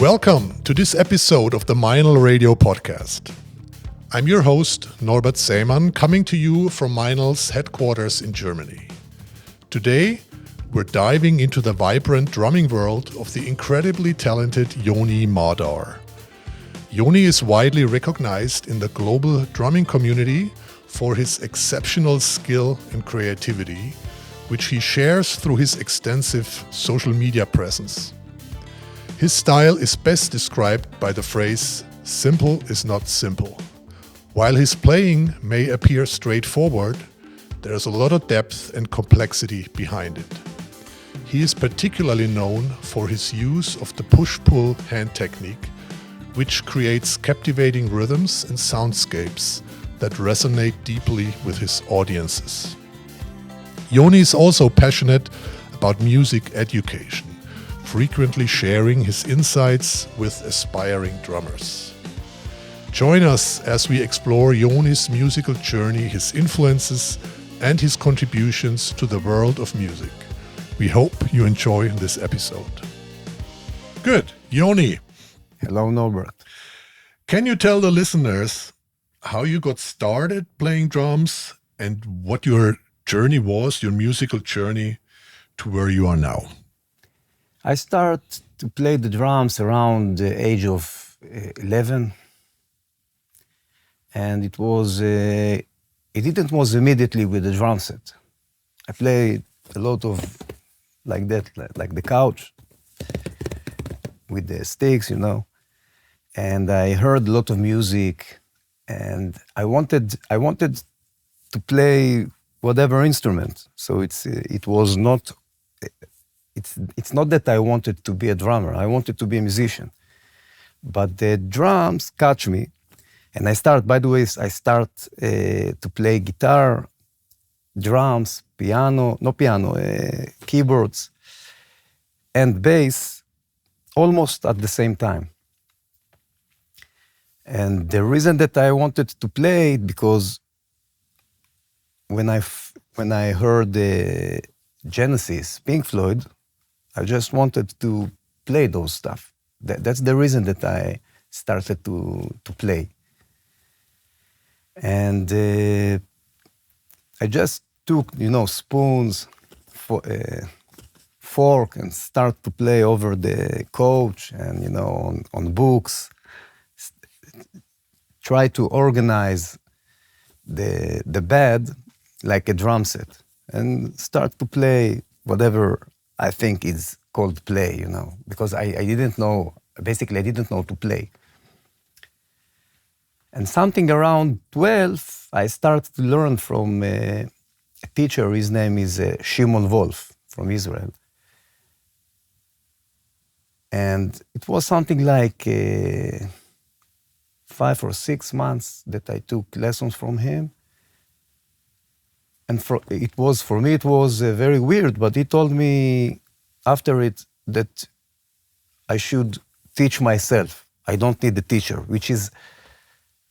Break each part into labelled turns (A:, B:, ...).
A: Welcome to this episode of the Meinl Radio Podcast. I'm your host, Norbert Seemann, coming to you from Meinl's headquarters in Germany. Today, we're diving into the vibrant drumming world of the incredibly talented Yoni Madar. Yoni is widely recognized in the global drumming community for his exceptional skill and creativity, which he shares through his extensive social media presence. His style is best described by the phrase, "Simple is not simple." While his playing may appear straightforward, there's a lot of depth and complexity behind it. He is particularly known for his use of the push-pull hand technique, which creates captivating rhythms and soundscapes that resonate deeply with his audiences. Yoni is also passionate about music education, frequently sharing his insights with aspiring drummers. Join us as we explore Yoni's musical journey, his influences, and his contributions to the world of music. We hope you enjoy this episode. Good. Yoni.
B: Hello, Norbert.
A: Can you tell the listeners how you got started playing drums and what your journey was, your musical journey to where you are now?
B: I started to play the drums around the age of 11, and it was immediately with the drum set. I played a lot of like that, like the couch with the sticks, and I heard a lot of music, and I wanted to play whatever instrument. So it's not that I wanted to be a drummer. I wanted to be a musician. But the drums catch me. And I start to play guitar, drums, keyboards, and bass almost at the same time. And the reason that I wanted to play it because when I heard the Genesis, Pink Floyd, I just wanted to play those stuff. That's the reason that I started to play. And I just took, spoons, fork, and start to play over the couch and, on books. Try to organize the bed like a drum set and start to play whatever I think is called play, because I didn't know to play. And something around 12, I started to learn from a teacher. His name is Shimon Wolf from Israel. And it was something like 5 or 6 months that I took lessons from him. And for me, it was very weird, but he told me after it that I should teach myself. I don't need the teacher, which is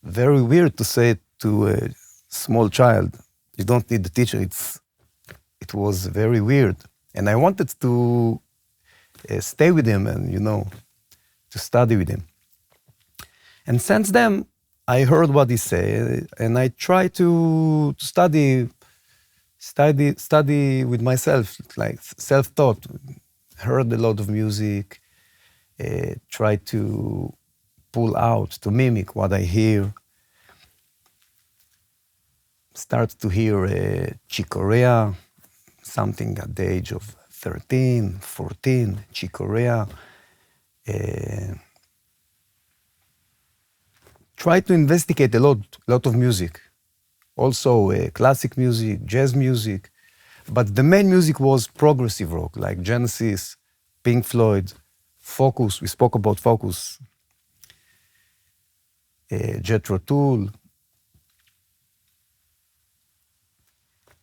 B: very weird to say to a small child. You don't need the teacher. It was very weird. And I wanted to stay with him and, to study with him. And since then, I heard what he said, and I tried to study with myself, like self-taught. Heard a lot of music, tried to pull out, to mimic what I hear. Start to hear Chick Corea, something at the age of 13, 14, Chick Corea. Try to investigate a lot of music. Also classic music, jazz music. But the main music was progressive rock, like Genesis, Pink Floyd, Focus. We spoke about Focus. Jethro Tull.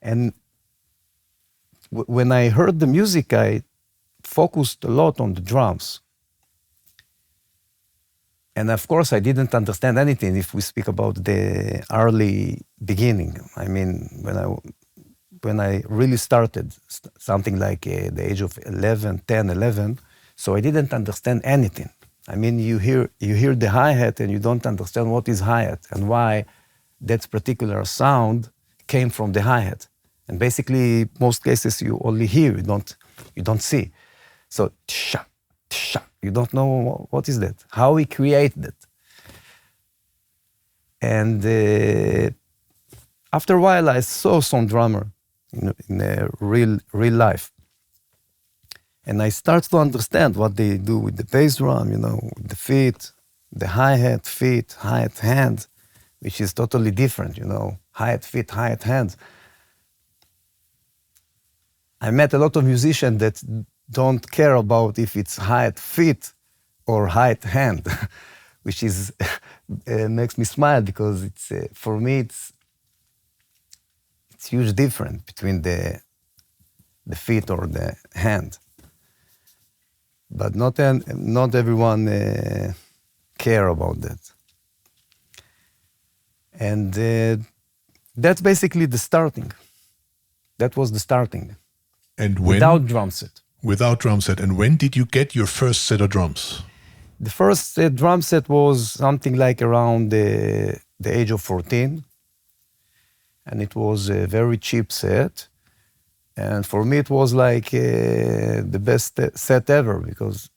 B: And when I heard the music, I focused a lot on the drums. And of course, I didn't understand anything if we speak about the early beginning. I mean, when I really started, something like the age of 11, so I didn't understand anything. I mean, you hear the hi-hat and you don't understand what is hi-hat and why that particular sound came from the hi-hat. And basically, most cases you only hear, you don't see. So, tsha, tsha, you don't know what is that, how we create that. And after a while, I saw some drummer in a real life. And I start to understand what they do with the bass drum, with the feet, the hi-hat feet, hi-hat hands, which is totally different, hi-hat feet, hi-hat hands. I met a lot of musicians that don't care about if it's hi-hat feet or hi-hat hand, which is makes me smile because it's for me it's huge difference between the feet or the hand. But not everyone care about that. And that's basically the starting. That was the starting.
A: And when,
B: without drum set.
A: Without drum set. And when did you get your first set of drums?
B: The first drum set was something like around the age of 14. And it was a very cheap set. And for me, it was like the best set ever because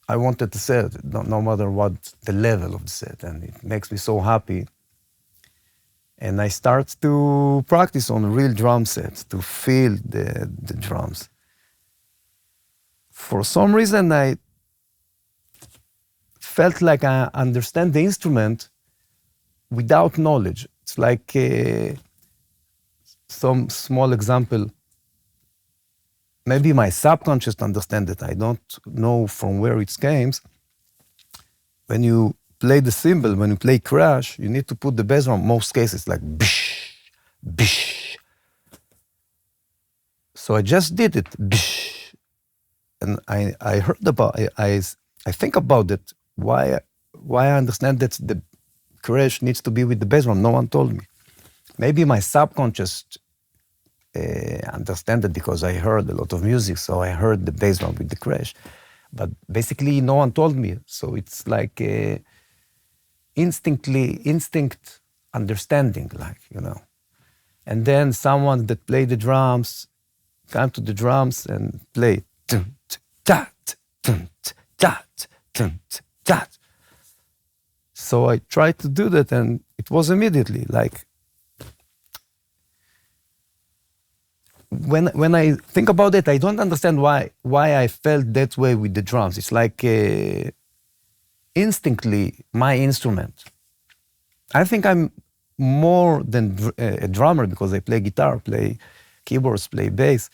B: I wanted the set, no matter what the level of the set. And it makes me so happy. And I start to practice on real drum sets to feel the drums. For some reason, I felt like I understand the instrument without knowledge. It's like some small example. Maybe my subconscious understands it. I don't know from where it came. When you play the cymbal, when you play crash, you need to put the bass drum, most cases, like bish, bish. So I just did it, bish. And I heard about, I think about it, why I understand that the crash needs to be with the bass drum. No one told me. Maybe my subconscious understand it because I heard a lot of music, so I heard the bass drum with the crash. But basically, no one told me. So it's like instinct understanding, And then someone that played the drums came to the drums and played. So I tried to do that, and it was immediately like. When I think about it, I don't understand why I felt that way with the drums. It's like instinctively my instrument. I think I'm more than a drummer because I play guitar, play keyboards, play bass.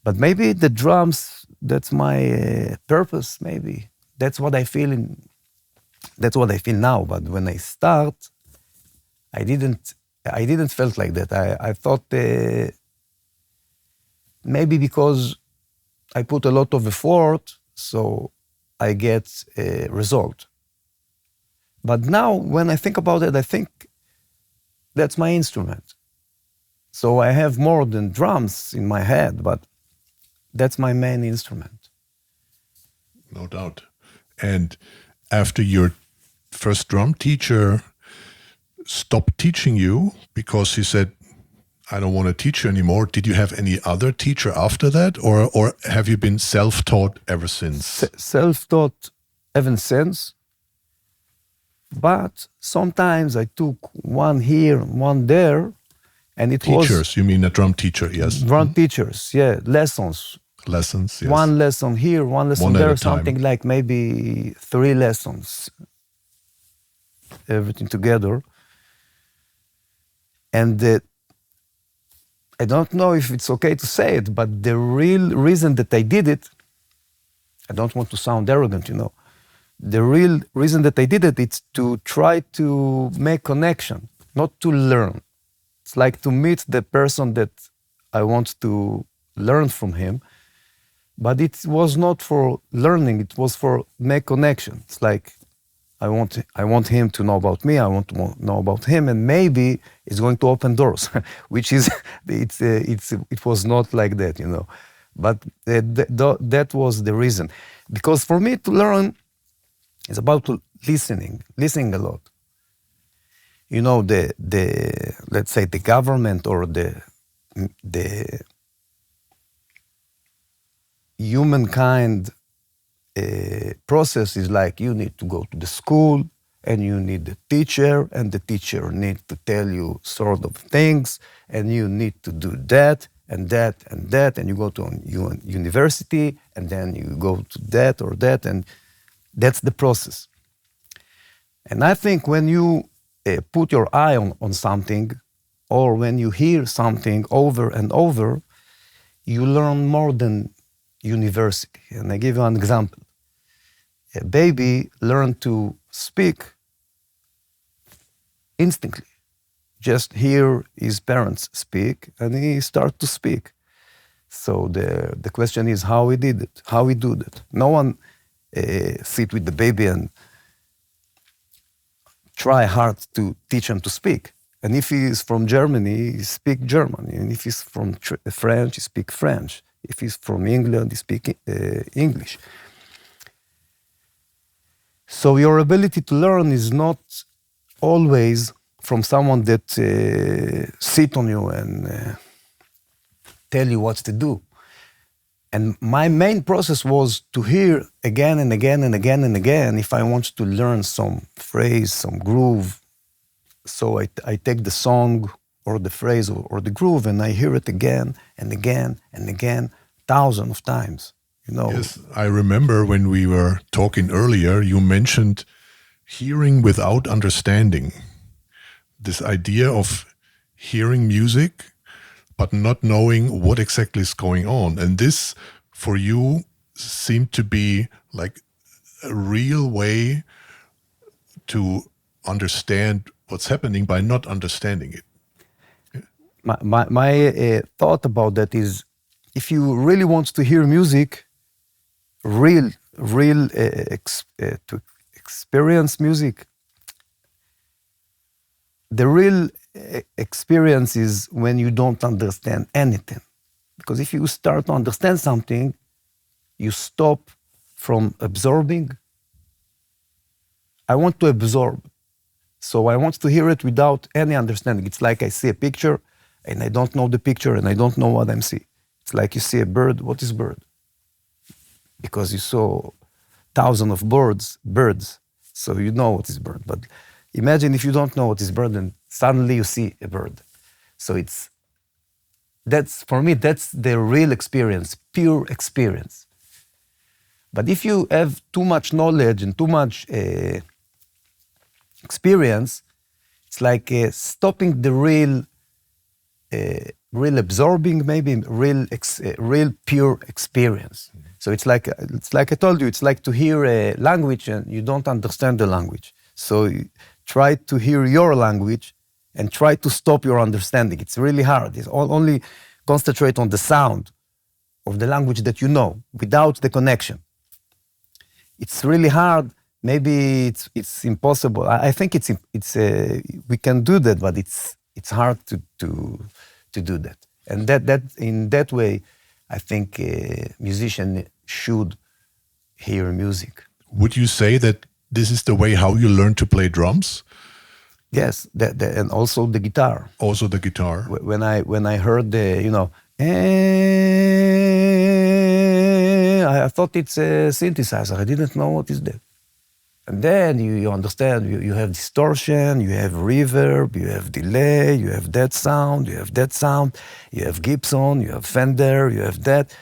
B: But maybe the drums, that's my purpose, maybe. That's what I feel that's what I feel now. But when I start, I didn't felt like that. I thought maybe because I put a lot of effort, so I get a result. But now, when I think about it, I think that's my instrument. So I have more than drums in my head, but that's my main instrument.
A: No doubt. And after your first drum teacher stopped teaching you because he said, I don't want to teach you anymore, did you have any other teacher after that? Or have you been self-taught ever since?
B: Self-taught ever since. But sometimes I took one here, one there, and it was...
A: Teachers, you mean a drum teacher, yes.
B: Drum teachers, yeah, lessons.
A: Lessons, yes.
B: One lesson here, one lesson there, something like maybe 3 lessons. Everything together. And I don't know if it's okay to say it, but the real reason that I did it, I don't want to sound arrogant, The real reason that I did it, it's to try to make connection, not to learn. It's like to meet the person that I want to learn from him, but it was not for learning, it was for make connection. It's like I want him to know about me, I want to know about him, and maybe it's going to open doors, which is, it was not like that, But that was the reason. Because for me to learn, It's about listening a lot. You know, let's say the government or the humankind process is like you need to go to the school and you need a teacher and the teacher needs to tell you sort of things and you need to do that and that and that and you go to university and then you go to that or that and that's the process. And I think when you put your eye on something or when you hear something over and over, you learn more than university. And I give you an example. A baby learns to speak instantly. Just hear his parents speak and he starts to speak. So the question is how he did it, how he do that. No one sit with the baby and try hard to teach him to speak. And if he is from Germany, he speak German. And if he's from French, he speak French. If he's from England, he speak English. So your ability to learn is not always from someone that sit on you and tell you what to do. And my main process was to hear again and again and again and again if I want to learn some phrase, some groove. So I take the song or the phrase or the groove and I hear it again and again and again, thousands of times. You know.
A: Yes, I remember when we were talking earlier, you mentioned hearing without understanding. This idea of hearing music, but not knowing what exactly is going on. And this, for you, seemed to be like a real way to understand what's happening by not understanding it.
B: My thought about that is, if you really want to hear music, to experience music, the real experience is when you don't understand anything. Because if you start to understand something, you stop from absorbing. I want to absorb. So I want to hear it without any understanding. It's like I see a picture and I don't know the picture and I don't know what I'm seeing. It's like you see a bird. What is bird? Because you saw thousands of birds, so you know what is bird. But imagine if you don't know what is bird and suddenly you see a bird. So for me, that's the real experience, pure experience. But if you have too much knowledge and too much experience, it's like stopping the real absorbing, maybe real pure experience. So it's like I told you, it's like to hear a language and you don't understand the language. So you try to hear your language and try to stop your understanding. It's really hard. It's only concentrate on the sound of the language that you know without the connection. It's really hard. Maybe it's impossible. I think we can do that, but it's hard to do that. And that in that way, I think a musician should hear music.
A: Would you say that this is the way how you learn to play drums?
B: Yes, and also the guitar.
A: Also the guitar.
B: When I heard the, I thought it's a synthesizer. I didn't know what is that. And then you understand, you have distortion, you have reverb, you have delay, you have that sound, you have that sound, you have Gibson, you have Fender, you have that.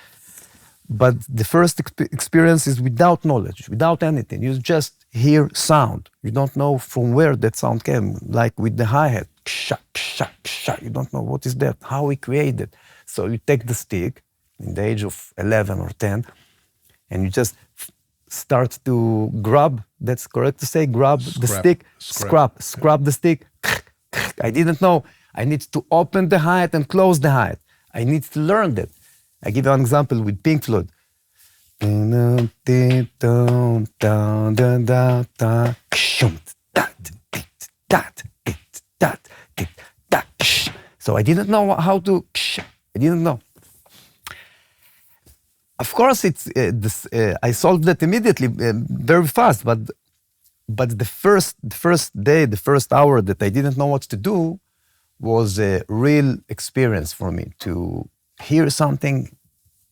B: But the first experience is without knowledge, without anything. You just hear sound. You don't know from where that sound came, like with the hi-hat. You don't know what is that, how we created. So you take the stick in the age of 11 or 10, and you just start to grab, that's correct to say, the stick, scrap the stick. I didn't know. I need to open the hi-hat and close the hi-hat. I need to learn that. I give you an example with Pink Floyd. So I didn't know how to, I didn't know. Of course, I solved that immediately, very fast, but But the first day, the first hour that I didn't know what to do was a real experience for me to hear something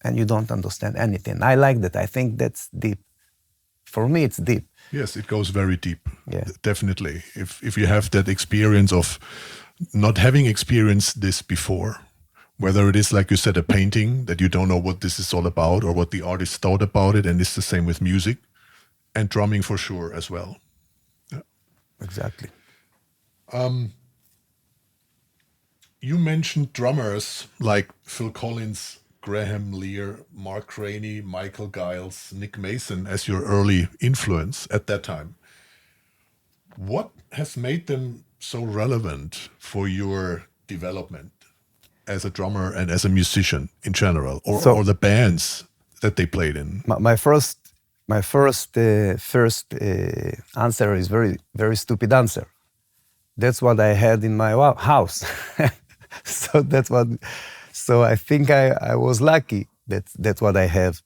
B: and you don't understand anything. I like that. I think that's deep. For me, it's deep.
A: Yes, it goes very deep.
B: Yeah.
A: Definitely. If you have that experience of not having experienced this before, whether it is, like you said, a painting that you don't know what this is all about or what the artist thought about it, and it's the same with music and drumming for sure as well. Yeah.
B: Exactly.
A: You mentioned drummers like Phil Collins, Graham Lear, Mark Craney, Michael Giles, Nick Mason as your early influence at that time. What has made them so relevant for your development as a drummer and as a musician in general, or the bands that they played in?
B: My first answer is very, very stupid answer. That's what I had in my house. So that's what. So I think I was lucky. That's what I have.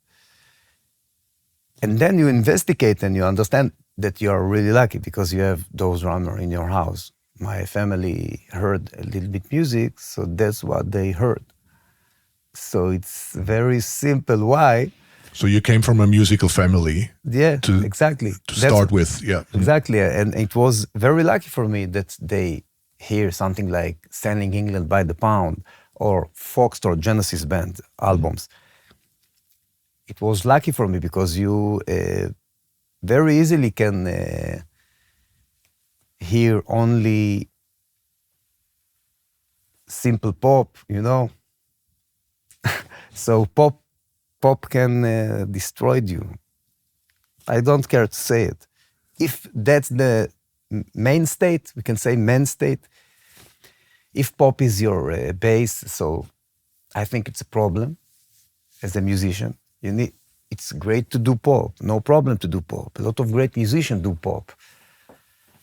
B: And then you investigate and you understand that you are really lucky because you have those drummers in your house. My family heard a little bit music, so that's what they heard. So it's very simple. Why?
A: So you came from a musical family.
B: Yeah, exactly.
A: To start with, yeah.
B: Exactly, and it was very lucky for me that they hear something like Selling England by the Pound or Foxtrot Genesis Band albums. It was lucky for me because you very easily can hear only simple pop, you know. So pop can destroy you. I don't care to say it. If that's the main state, we can say main state. If pop is your base, so I think it's a problem as a musician. It's great to do pop, no problem to do pop. A lot of great musicians do pop.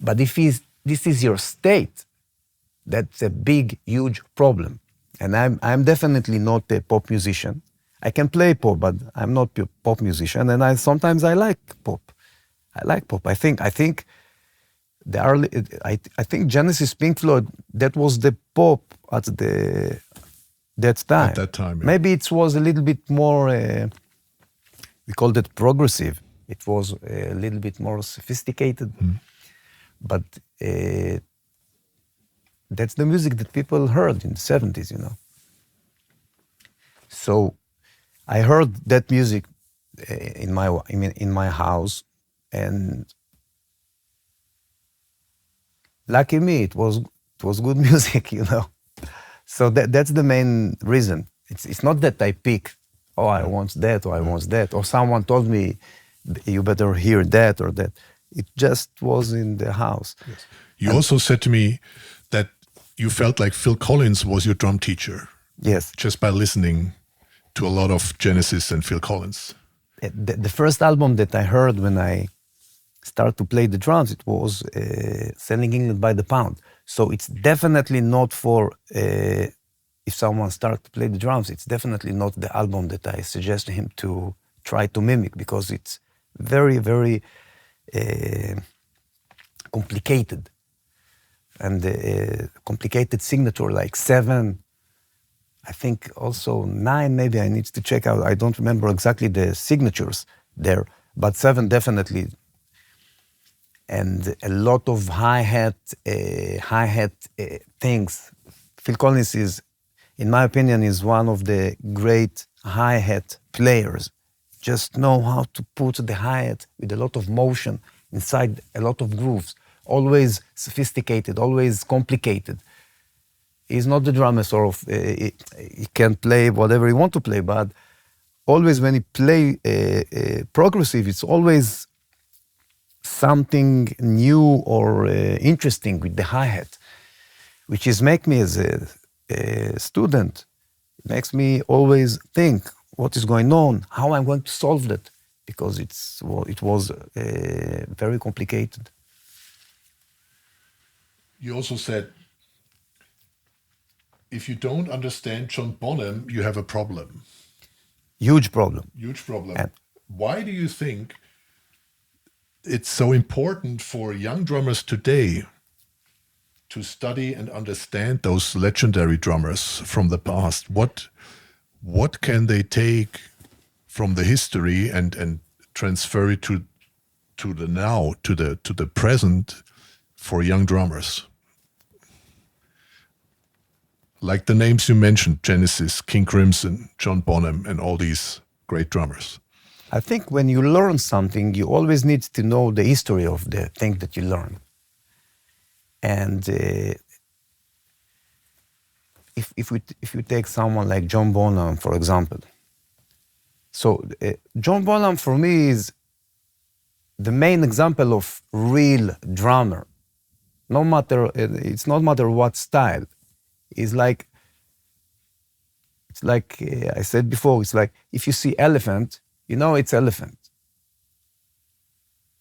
B: But if this is your state, that's a big, huge problem. And I'm definitely not a pop musician. I can play pop, but I'm not a pop musician. And sometimes I like pop. I like pop. I think Genesis, Pink Floyd, that was the pop at that time.
A: At that time, yeah.
B: Maybe it was a little bit more. We called it progressive. It was a little bit more sophisticated. But that's the music that people heard in the 70s, you know. So I heard that music in my house, and lucky me, it was good music, you know. So that's the main reason. It's not that I pick, oh, I want that or I want that, or someone told me you better hear that or that. It just was in the house.
A: Yes. You also said to me that you felt like Phil Collins was your drum teacher.
B: Yes.
A: Just by listening to a lot of Genesis and Phil Collins.
B: The first album that I heard when I started to play the drums, it was Selling England by the Pound. So it's definitely not for, if someone starts to play the drums, it's definitely not the album that I suggest him to try to mimic, because it's very, very complicated. And complicated signature, like 7, I think also 9, maybe I need to check out. I don't remember exactly the signatures there, but 7 definitely. And a lot of hi-hat things. Phil Collins is, in my opinion, is one of the great hi-hat players. Just know how to put the hi-hat with a lot of motion inside a lot of grooves. Always sophisticated, always complicated. He's not the drummer, sort of. He can play whatever he wants to play, but always when he play progressive, it's always something new or interesting with the hi-hat, which is make me as a student, makes me always think what is going on, how I'm going to solve that, because it was very complicated.
A: You also said, if you don't understand John Bonham, you have a problem.
B: Huge problem.
A: Huge problem.
B: And
A: why do you think it's so important for young drummers today to study and understand those legendary drummers from the past. What can they take from the history and transfer it to the now, to the present for young drummers? Like the names you mentioned, Genesis, King Crimson, John Bonham, and all these great drummers.
B: I think when you learn something, you always need to know the history of the thing that you learn. And if you take someone like John Bonham, for example, so John Bonham for me is the main example of real drummer. No matter it's not matter what style. It's like I said before. It's like if you see elephant, you know it's elephant.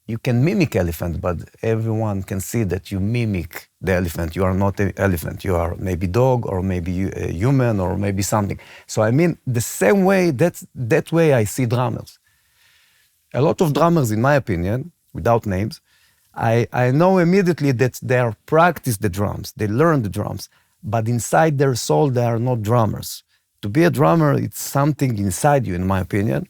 B: You can mimic elephant, but everyone can see that you mimic the elephant. You are not an elephant. You are maybe dog, or maybe a human, or maybe something. So I mean, the same way, that way I see drummers. A lot of drummers, in my opinion, without names, I know immediately that they are practice the drums. They learn the drums, but inside their soul, they are not drummers. To be a drummer, it's something inside you, in my opinion.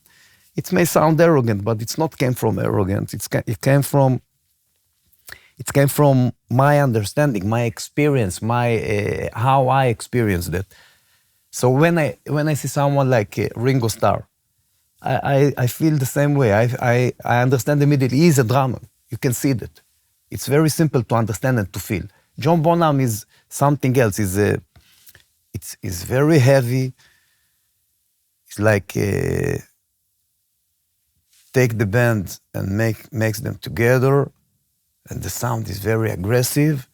B: It may sound arrogant, but it's not came from arrogance. It came from my understanding, my experience, my how I experienced it. So when I see someone like Ringo Starr, I feel the same way. I understand immediately. He's a drummer. You can see that. It's very simple to understand and to feel. John Bonham is something else. It's very heavy. It's like take the band and makes them together, and the sound is very aggressive,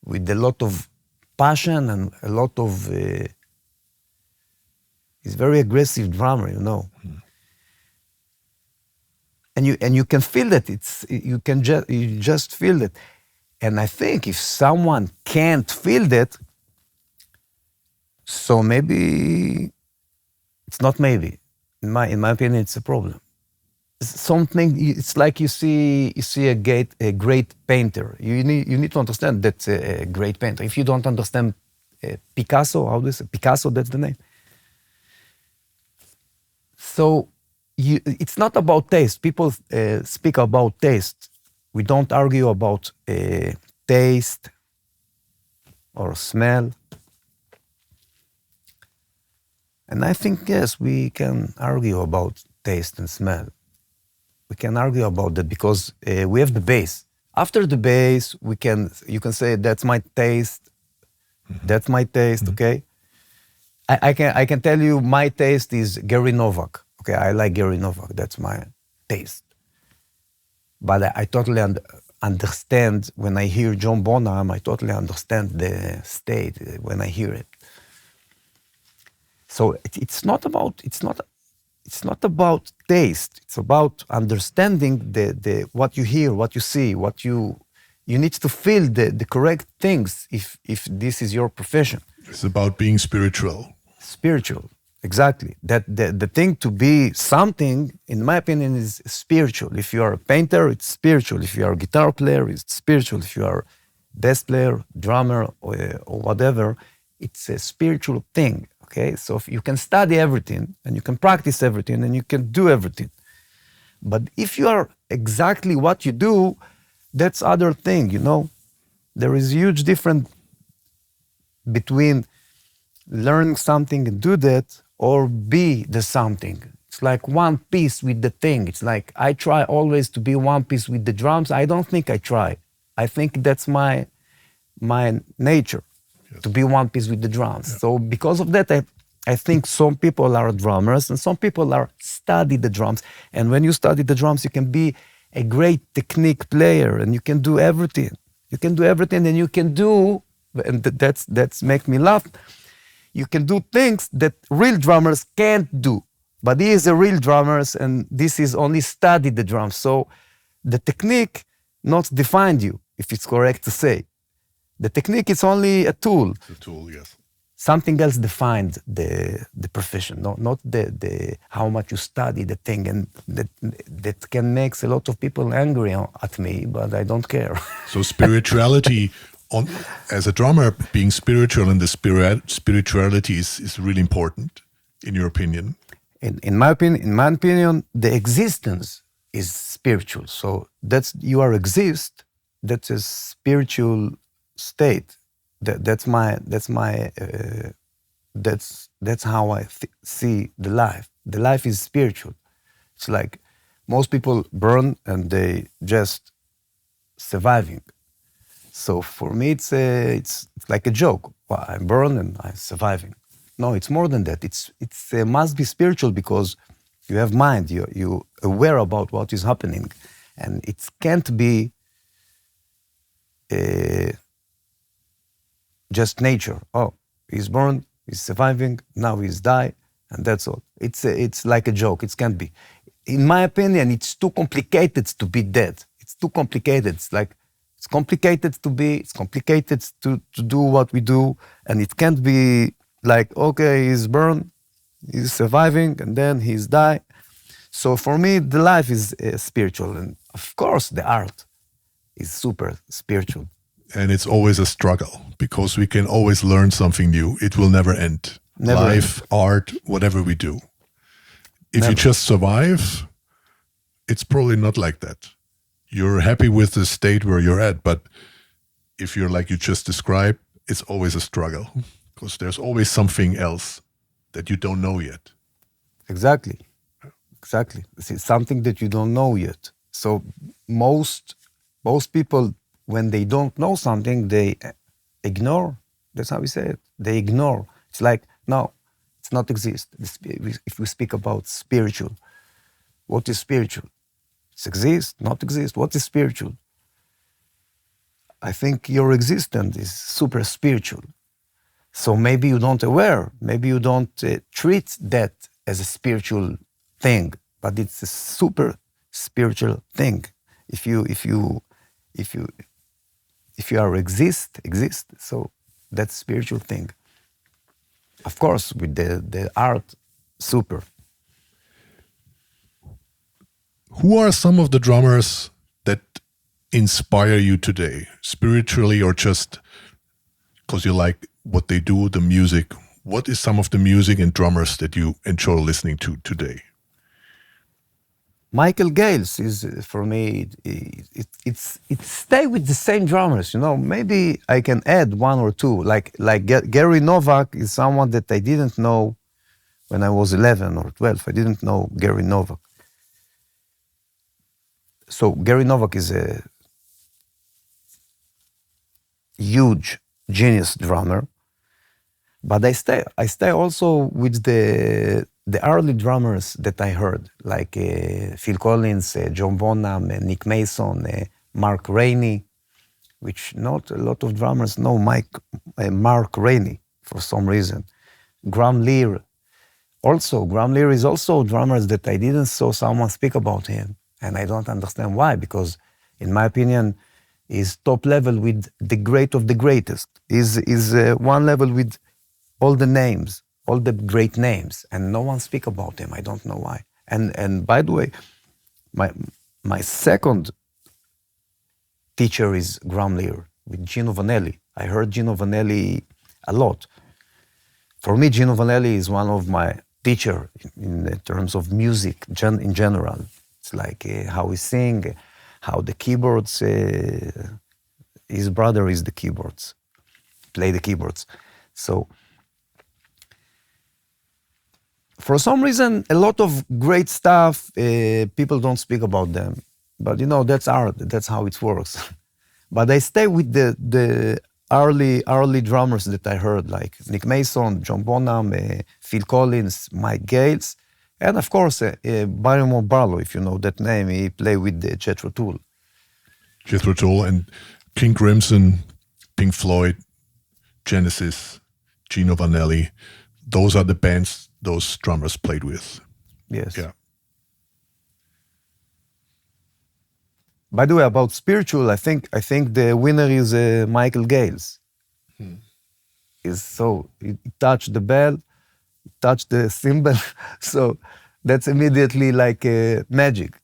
B: with a lot of passion and a lot of. He's very aggressive drummer, you know. And you can feel that you just feel it. And I think if someone can't feel that, so maybe it's not maybe. In my opinion, it's a problem. Something. It's like you see a great painter. You need to understand that's a great painter. If you don't understand Picasso, how do you say Picasso? That's the name. So it's not about taste. People speak about taste. We don't argue about taste or smell. And I think, yes, we can argue about taste and smell. We can argue about that because we have the bass. After the bass, you can say that's my taste. That's my taste, okay? I can tell you my taste is Gary Novak. Okay, I like Gary Novak. That's my taste. But I totally understand when I hear John Bonham. I totally understand the state when I hear it. So it's not about taste. It's about understanding the what you hear, what you see, what you need to feel the correct things if this is your profession.
A: It's about being spiritual.
B: Spiritual, exactly. That the thing to be something, in my opinion, is spiritual. If you are a painter, it's spiritual. If you are a guitar player, it's spiritual. If you are bass player, drummer, or whatever, it's a spiritual thing. Okay, so if you can study everything and you can practice everything and you can do everything. But if you are exactly what you do, that's other thing, you know. There is a huge difference between learning something and do that or be the something. It's like one piece with the thing. It's like I try always to be one piece with the drums. I don't think I try. I think that's my nature. Yes. To be one piece with the drums. Yeah. So because of that, I think some people are drummers and some people study the drums. And when you study the drums, you can be a great technique player and you can do everything. You can do everything and you can do, and that's make me laugh. You can do things that real drummers can't do. But he is a real drummer and this is only study the drums. So the technique not defined you, if it's correct to say. The technique is only a tool.
A: It's a tool, yes.
B: something else defined the profession, not the how much you study the thing, and that can make a lot of people angry at me, but I don't care.
A: So spirituality, as a drummer, being spiritual and the spirituality is really important, in your opinion.
B: In my opinion, the existence is spiritual. So you exist. That's a spiritual state. That's how I see the life. The life is spiritual. It's like most people burn and they just surviving. So for me, it's like a joke. Well, I burn and I'm surviving. No, it's more than that. It's must be spiritual because you have mind. You aware about what is happening, and it can't be just nature. Oh, he's born, he's surviving, now he's die, and that's all. It's like a joke. It can't be. In my opinion, it's too complicated to be dead. It's too complicated. It's complicated to be. It's complicated to do what we do, and it can't be like, okay, he's born, he's surviving, and then he's die. So for me, the life is spiritual, and of course, the art is super spiritual.
A: And it's always a struggle because we can always learn something new. It will never end. Life, art, whatever we do. If you just survive, it's probably not like that. You're happy with the state where you're at, but if you're like you just described, it's always a struggle because there's always something else that you don't know yet.
B: Exactly. It's something that you don't know yet. So most people, when they don't know something, they ignore. That's how we say it. They ignore. It's like, no, it's not exist. If we speak about spiritual, what is spiritual? It exists, not exist. What is spiritual? I think your existence is super spiritual. So maybe you don't aware. Maybe you don't treat that as a spiritual thing, but it's a super spiritual thing. If you exist, so that's spiritual thing. Of course, with the art, super.
A: Who are some of the drummers that inspire you today, spiritually or just because you like what they do, the music? What is some of the music and drummers that you enjoy listening to today?
B: Michael Gales is, for me, it stay with the same drummers, Maybe I can add one or two. Like Gary Novak is someone that I didn't know when I was 11 or 12. I didn't know Gary Novak. So Gary Novak is a huge genius drummer, but I stay also with the early drummers that I heard, like Phil Collins, John Bonham, Nick Mason, Mark Rainey, which not a lot of drummers know Mark Rainey for some reason. Graham Lear. Also, Graham Lear is also drummers that I didn't saw someone speak about him, and I don't understand why, because in my opinion, he's top level with the great of the greatest. He's one level with all the names, all the great names, and no one speak about him. I don't know why. And by the way, my second teacher is Graham Lear with Gino Vanelli. I heard Gino Vanelli a lot. For me, Gino Vanelli is one of my teacher in terms of music in general. It's like how he sing, how the keyboards. His brother is the keyboards, play the keyboards. So. For some reason, a lot of great stuff, people don't speak about them. But that's art, that's how it works. But I stay with the early drummers that I heard, like Nick Mason, John Bonham, Phil Collins, Mike Gales, and of course, Byron Barlow, if you know that name, he played with Jethro Tull.
A: Jethro Tull and King Crimson, Pink Floyd, Genesis, Gino Vanelli. Those are the bands those drummers played with.
B: Yes.
A: Yeah.
B: By the way, about spiritual, I think the winner is Michael Gales. is so, you touch the bell, touch the cymbal, so that's immediately like magic.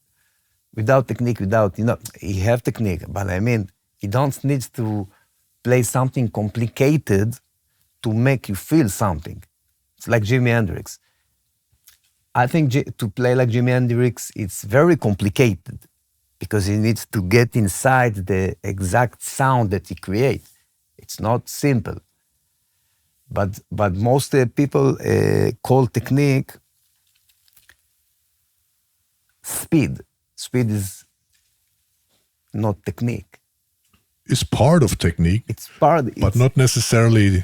B: Without technique, you have technique, but I mean, you don't need to play something complicated to make you feel something. It's like Jimi Hendrix. I think to play like Jimi Hendrix, it's very complicated because he needs to get inside the exact sound that he creates. It's not simple. But most people call technique speed. Speed is not technique.
A: It's part of technique, but not necessarily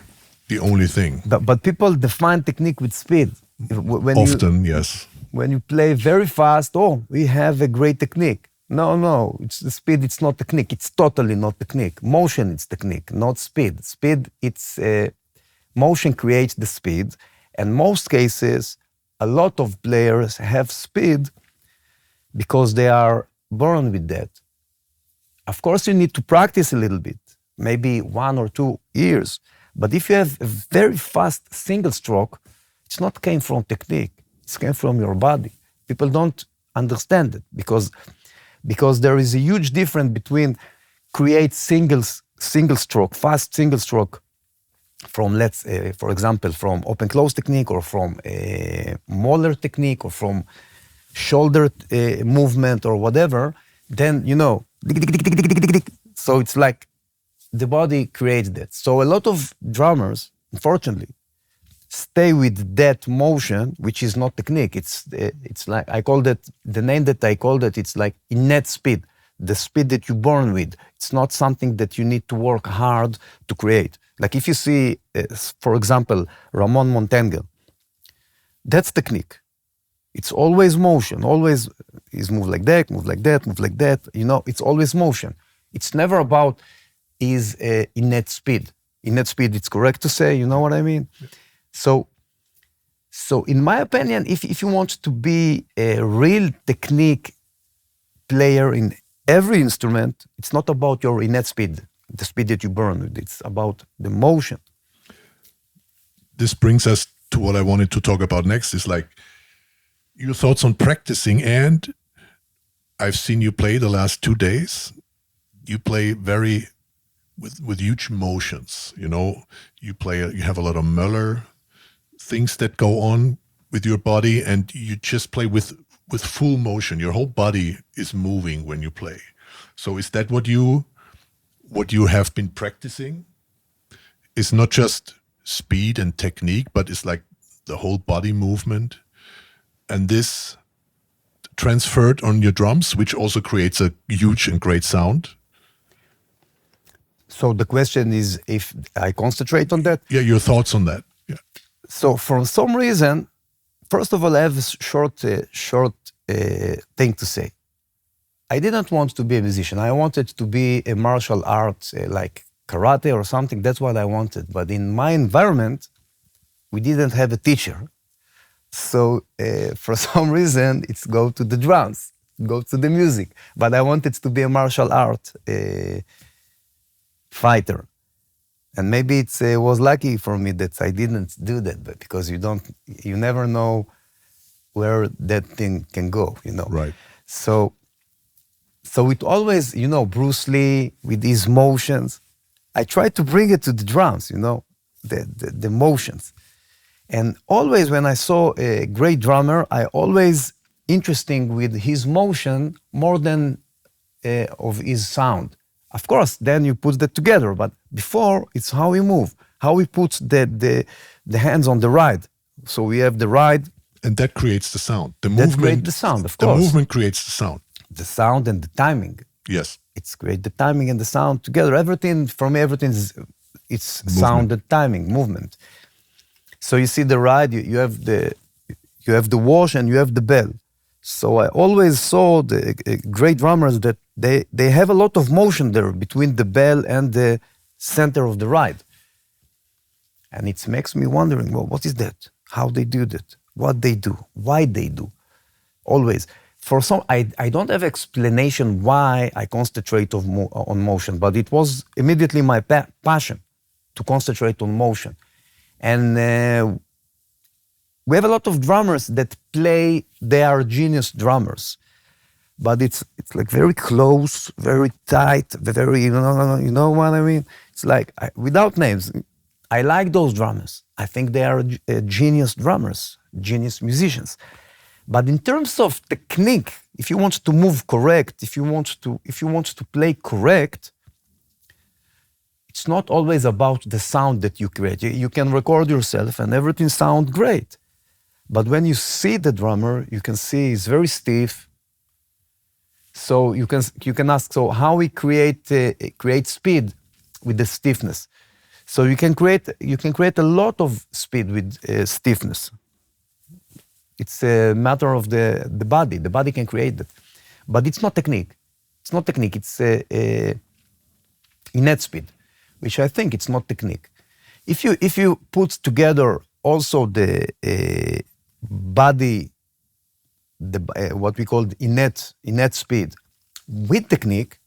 A: the only thing.
B: But people define technique with speed.
A: Yes.
B: When you play very fast, we have a great technique. No, it's the speed, it's not technique. It's totally not technique. Motion, it's technique, not speed. Speed, it's motion creates the speed. And most cases, a lot of players have speed because they are born with that. Of course, you need to practice a little bit, maybe 1 or 2 years. But if you have a very fast single stroke, it's not came from technique. It came from your body. People don't understand it because there is a huge difference between create single stroke, fast single stroke from, for example, from open-close technique or from molar technique or from shoulder movement or whatever, then, so it's like the body creates that. So a lot of drummers, unfortunately, stay with that motion, which is not technique. It's like, I call that, the name that I call that, it's like innate speed, the speed that you're born with. It's not something that you need to work hard to create. Like if you see, for example, Ramon Montengel, that's technique. It's always motion, always is move like that, move like that, move like that. It's always motion. It's never about is innate speed. Innate speed, it's correct to say, you know what I mean? Yeah. So in my opinion, if you want to be a real technique player in every instrument, it's not about your innate speed, the speed that you burn with. It's about the motion.
A: This brings us to what I wanted to talk about next, is like your thoughts on practicing. And I've seen you play the last 2 days. You play with huge motions, you have a lot of Möller things that go on with your body, and you just play with full motion. Your whole body is moving when you play. So is that what you have been practicing? It's not just speed and technique, but it's like the whole body movement. And this transferred on your drums, which also creates a huge and great sound.
B: So the question is if I concentrate on that?
A: Yeah, your thoughts on that. Yeah.
B: So for some reason, first of all, I have a short thing to say. I didn't want to be a musician. I wanted to be a martial art, like karate or something. That's what I wanted. But in my environment, we didn't have a teacher. So for some reason, it's go to the drums, go to the music. But I wanted to be a martial art fighter. And maybe it was lucky for me that I didn't do that, but because you never know where that thing can go,
A: Right.
B: So it always, Bruce Lee with these motions, I try to bring it to the drums, the motions. And always when I saw a great drummer, I always interesting with his motion more than of his sound. Of course, then you put that together, but before it's how we move, how we put the hands on the ride. So we have the ride.
A: And that creates the sound. The movement
B: creates the sound, of course.
A: The movement creates the sound.
B: The sound and the timing.
A: Yes.
B: It's create the timing and the sound together. Everything it's sound and timing, movement. So you see the ride, you have the wash and you have the bell. So I always saw the great drummers that they have a lot of motion there between the bell and the center of the ride. And it makes me wondering, well, what is that? How they do that? What they do? Why they do? Always. For some, I don't have explanation why I concentrate on motion, but it was immediately my passion. to concentrate on motion. And we have a lot of drummers that play, they are genius drummers, but it's like very close, very tight, very, you know what I mean? It's like, without names, I like those drummers. I think they are genius drummers, genius musicians. But in terms of technique, if you want to move correct, if you want to play correct, it's not always about the sound that you create. You can record yourself and everything sounds great. But when you see the drummer, you can see he's very stiff. So you can ask, so how we create speed with the stiffness? So you can create a lot of speed with stiffness. It's a matter of the body. The body can create that, but it's not technique. It's not technique. It's innate speed, which I think it's not technique. If you put together also the body, what we call innate speed with technique,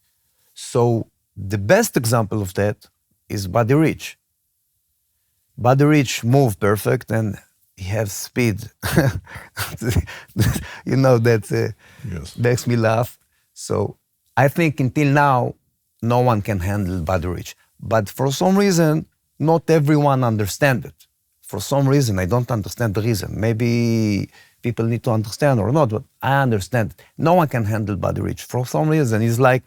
B: so the best example of that is Buddy Rich. Buddy Rich move perfect and he has speed. That
A: yes.
B: makes me laugh. So I think until now, no one can handle Buddy Rich. But for some reason, not everyone understands it. For some reason, I don't understand the reason. Maybe people need to understand or not, but I understand. No one can handle Buddy Rich. For some reason, he's like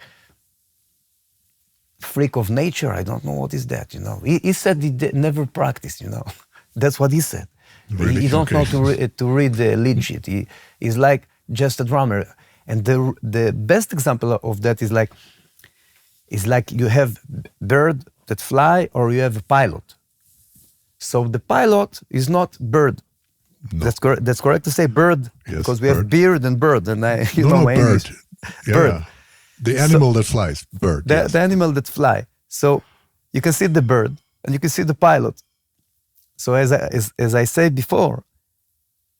B: freak of nature. I don't know what is that, He said he never practiced, That's what he said.
A: Really?
B: He don't know to read the lead sheet. He's like just a drummer. And the best example of that is like you have bird that fly or you have a pilot. So the pilot is not bird.
A: No.
B: That's correct to say bird,
A: yes,
B: because we
A: bird.
B: have beard and bird, and my
A: bird.
B: English.
A: Yeah.
B: Bird.
A: The animal that flies, bird.
B: The animal that fly. So you can see the bird and you can see the pilot. So as I said before,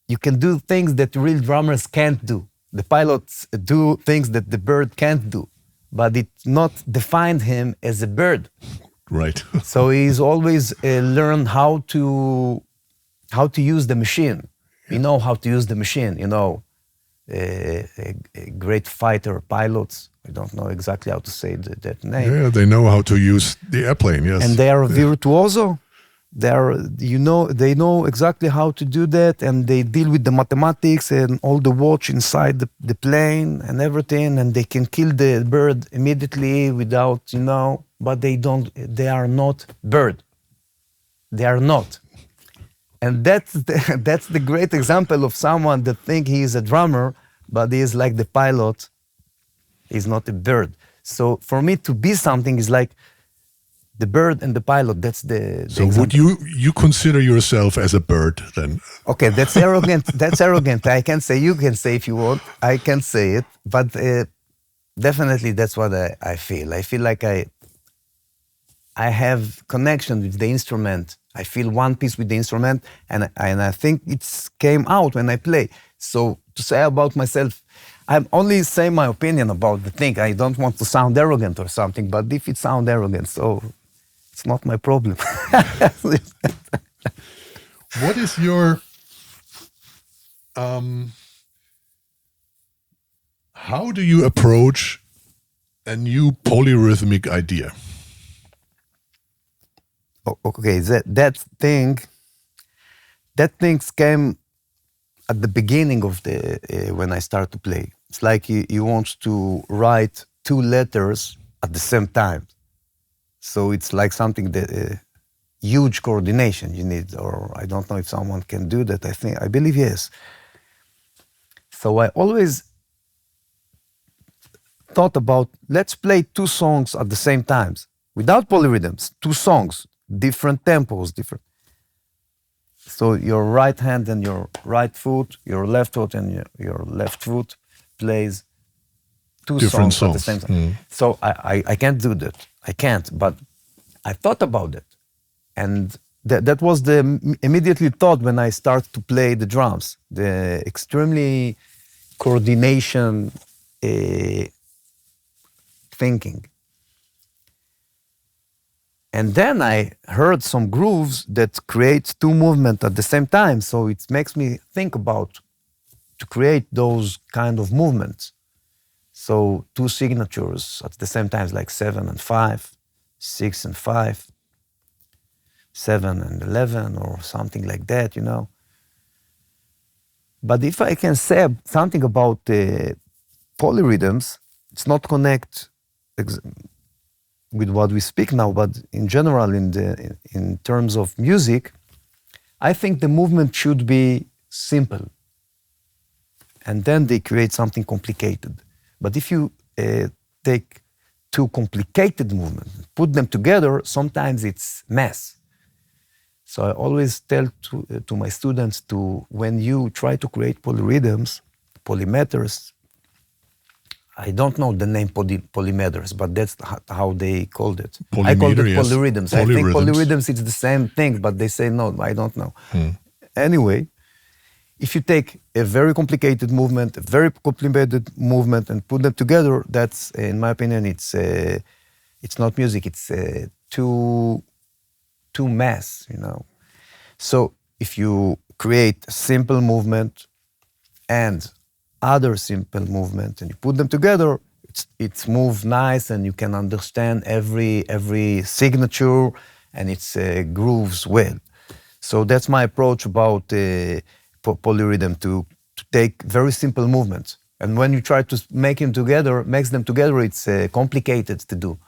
B: you can do things that real drummers can't do. The pilots do things that the bird can't do, but it not defined him as a bird.
A: Right.
B: So he's always learned how to use the machine. You know how to use the machine. A great fighter pilots. I don't know exactly how to say that name.
A: Yeah, they know how to use the airplane. Yes.
B: And they are virtuoso. They know exactly how to do that, and they deal with the mathematics and all the watch inside the plane and everything, and they can kill the bird immediately without, but they are not bird. They are not. And that's the great example of someone that think he is a drummer, but he is like the pilot. He's not a bird. So for me to be something is like the bird and the pilot. That's the
A: So
B: example.
A: would you consider yourself as a bird then?
B: Okay, that's arrogant. That's arrogant. I can say, you can say if you want. I can say it, but definitely that's what I feel. I feel like I have connection with the instrument. I feel one piece with the instrument, and I think it came out when I play. So to say about myself, I'm only saying my opinion about the thing. I don't want to sound arrogant or something, but if it sounds arrogant, so it's not my problem.
A: What is your how do you approach a new polyrhythmic idea?
B: Okay, that thing came at the beginning of when I start to play. It's like you want to write two letters at the same time. So it's like something that huge coordination you need, or I don't know if someone can do that. I believe yes. So I always thought about, let's play two songs at the same time, without polyrhythms, two songs, different tempos, different. So your right hand and your right foot, your left foot and your left foot plays two
A: Different
B: songs at the same time.
A: Mm.
B: So I can't do that. I can't, but I thought about it. And that was the immediately thought when I started to play the drums, the extremely coordination thinking. And then I heard some grooves that create two movements at the same time. So it makes me think about to create those kind of movements. So two signatures at the same time, like 7 and 5, 6 and 5, 7 and 11, or something like that, you know. But if I can say something about polyrhythms, it's not connect with what we speak now, but in general, in terms of music, I think the movement should be simple. And then they create something complicated. But if you take two complicated movements, put them together, sometimes it's mess. So I always tell to my students when you try to create polyrhythms, polymeters, I don't know the name polymeters, but that's how they called it. I called it polyrhythms. I think polyrhythms, it's the same thing, but they say no, I don't know. Anyway, if you take a very complicated movement, a very complicated movement, and put them together, that's, in my opinion, it's not music. It's too mass, you know. So if you create a simple movement and other simple movement, and you put them together, it's moves nice, and you can understand every signature, and it's grooves well. So that's my approach about polyrhythm, to take very simple movements. And when you try to make them together, it's complicated to do.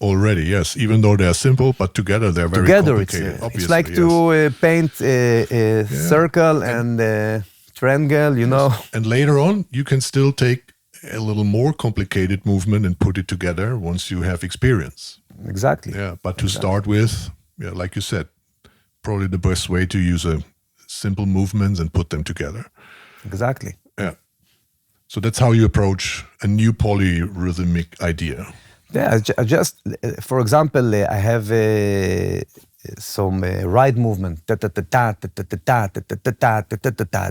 A: Already, yes. Even though they're simple, but together they're very complicated.
B: It's like to paint a circle and a triangle, you know.
A: And later on, you can still take a little more complicated movement and put it together once you have experience.
B: Exactly.
A: Yeah, but to start with, like you said, probably the best way to use a simple movements and put them together.
B: Exactly.
A: Yeah. So that's how you approach a new polyrhythmic idea.
B: Yeah, just for example, I have some ride movement.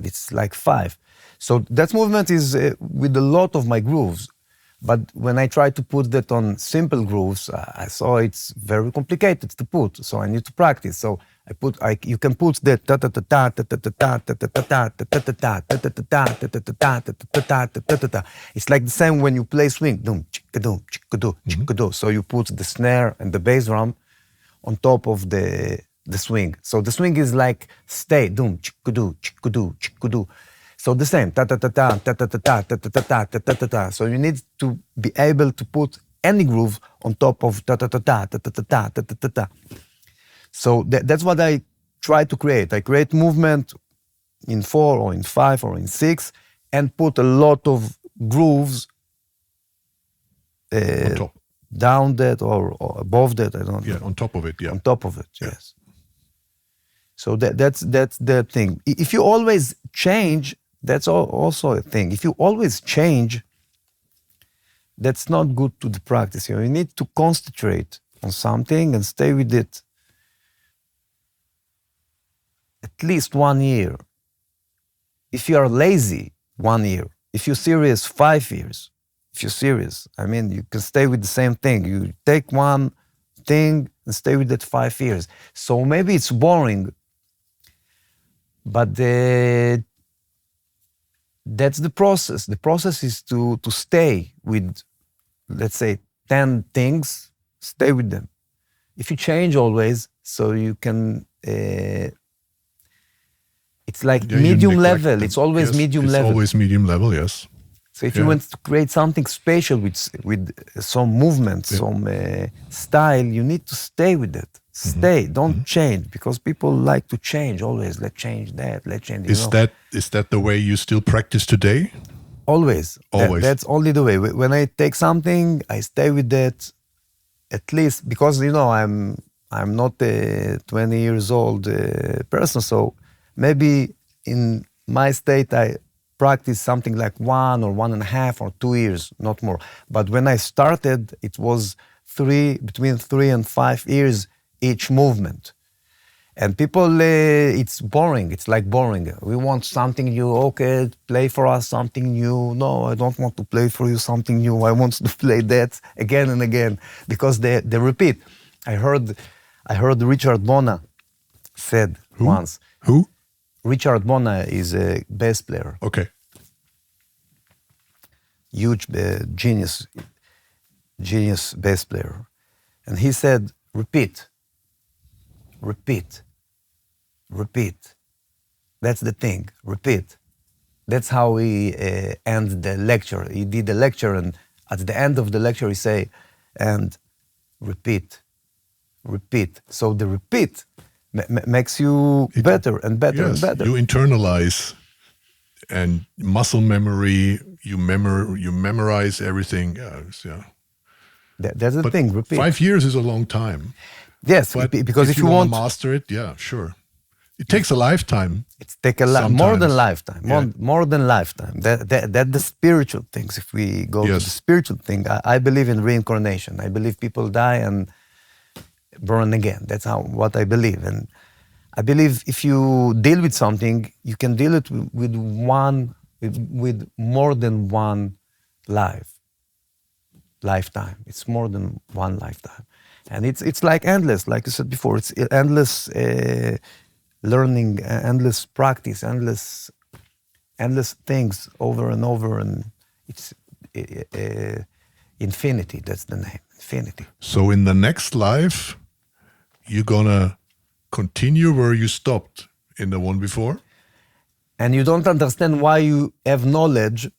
B: It's like 5. So that movement is with a lot of my grooves. But when I try to put that on simple grooves, I saw it's very complicated to put. So I need to practice. So you can put that. It's like the same when you play swing. So you put the snare and the bass drum on top of the swing. So the swing is like stay. So the same. So you need to be able to put any groove on top of So that's what I try to create. I create movement in 4 or in 5 or in 6 and put a lot of grooves down that or above that. I don't know.
A: Yeah, on top of it, yeah.
B: On top of it, yes. So that's the thing. If you always change, that's also a thing. If you always change, that's not good to the practice. You need to concentrate on something and stay with it at least 1 year. If you are lazy, 1 year. If you're serious, 5 years. If you're serious, I mean, you can stay with the same thing. You take one thing and stay with it 5 years. So maybe it's boring, but that's the process. The process is to stay with, let's say, 10 things, stay with them. If you change always, so you can, it's like medium level. It's always medium level.
A: It's always medium level, yes.
B: So if you want to create something special with some movement, some style, you need to stay with it. Stay, don't change, because people like to change always. Let's change that, let's change.
A: Is that the way you still practice today?
B: Always. That's only the way. When I take something, I stay with that, at least, because I'm not a 20 years old person, so maybe in my state I practice something like 1 or 1.5 or 2 years, not more. But when I started, it was between 3 and 5 years each movement. And people, it's boring. It's like boring. We want something new. Okay, play for us something new. No, I don't want to play for you something new. I want to play that again and again, because they repeat. I heard Richard Bona said once.
A: Who?
B: Richard Bona is a bass player.
A: Okay.
B: Huge genius bass player. And he said, repeat. That's the thing, repeat. That's how he ends the lecture. He did the lecture, and at the end of the lecture he say, and repeat. So the repeat makes you better and better and better.
A: You internalize, and muscle memory, you memorize everything. Yeah.
B: That's the thing, repeat.
A: 5 years is a long time.
B: Yes,
A: but
B: because if you
A: want
B: want
A: to master it, yeah, sure. It takes a lifetime.
B: It takes more than lifetime. More than lifetime. That the spiritual things. If we go to the spiritual thing, I believe in reincarnation. I believe people die and born again. That's what I believe. And I believe if you deal with something, you can deal it with more than one lifetime. It's more than one lifetime, and it's like endless. Like you said before, it's endless learning, endless practice, endless things over and over, and it's infinity. That's the name, infinity.
A: So in the next life, you're gonna continue where you stopped in the one before?
B: And you don't understand why you have knowledge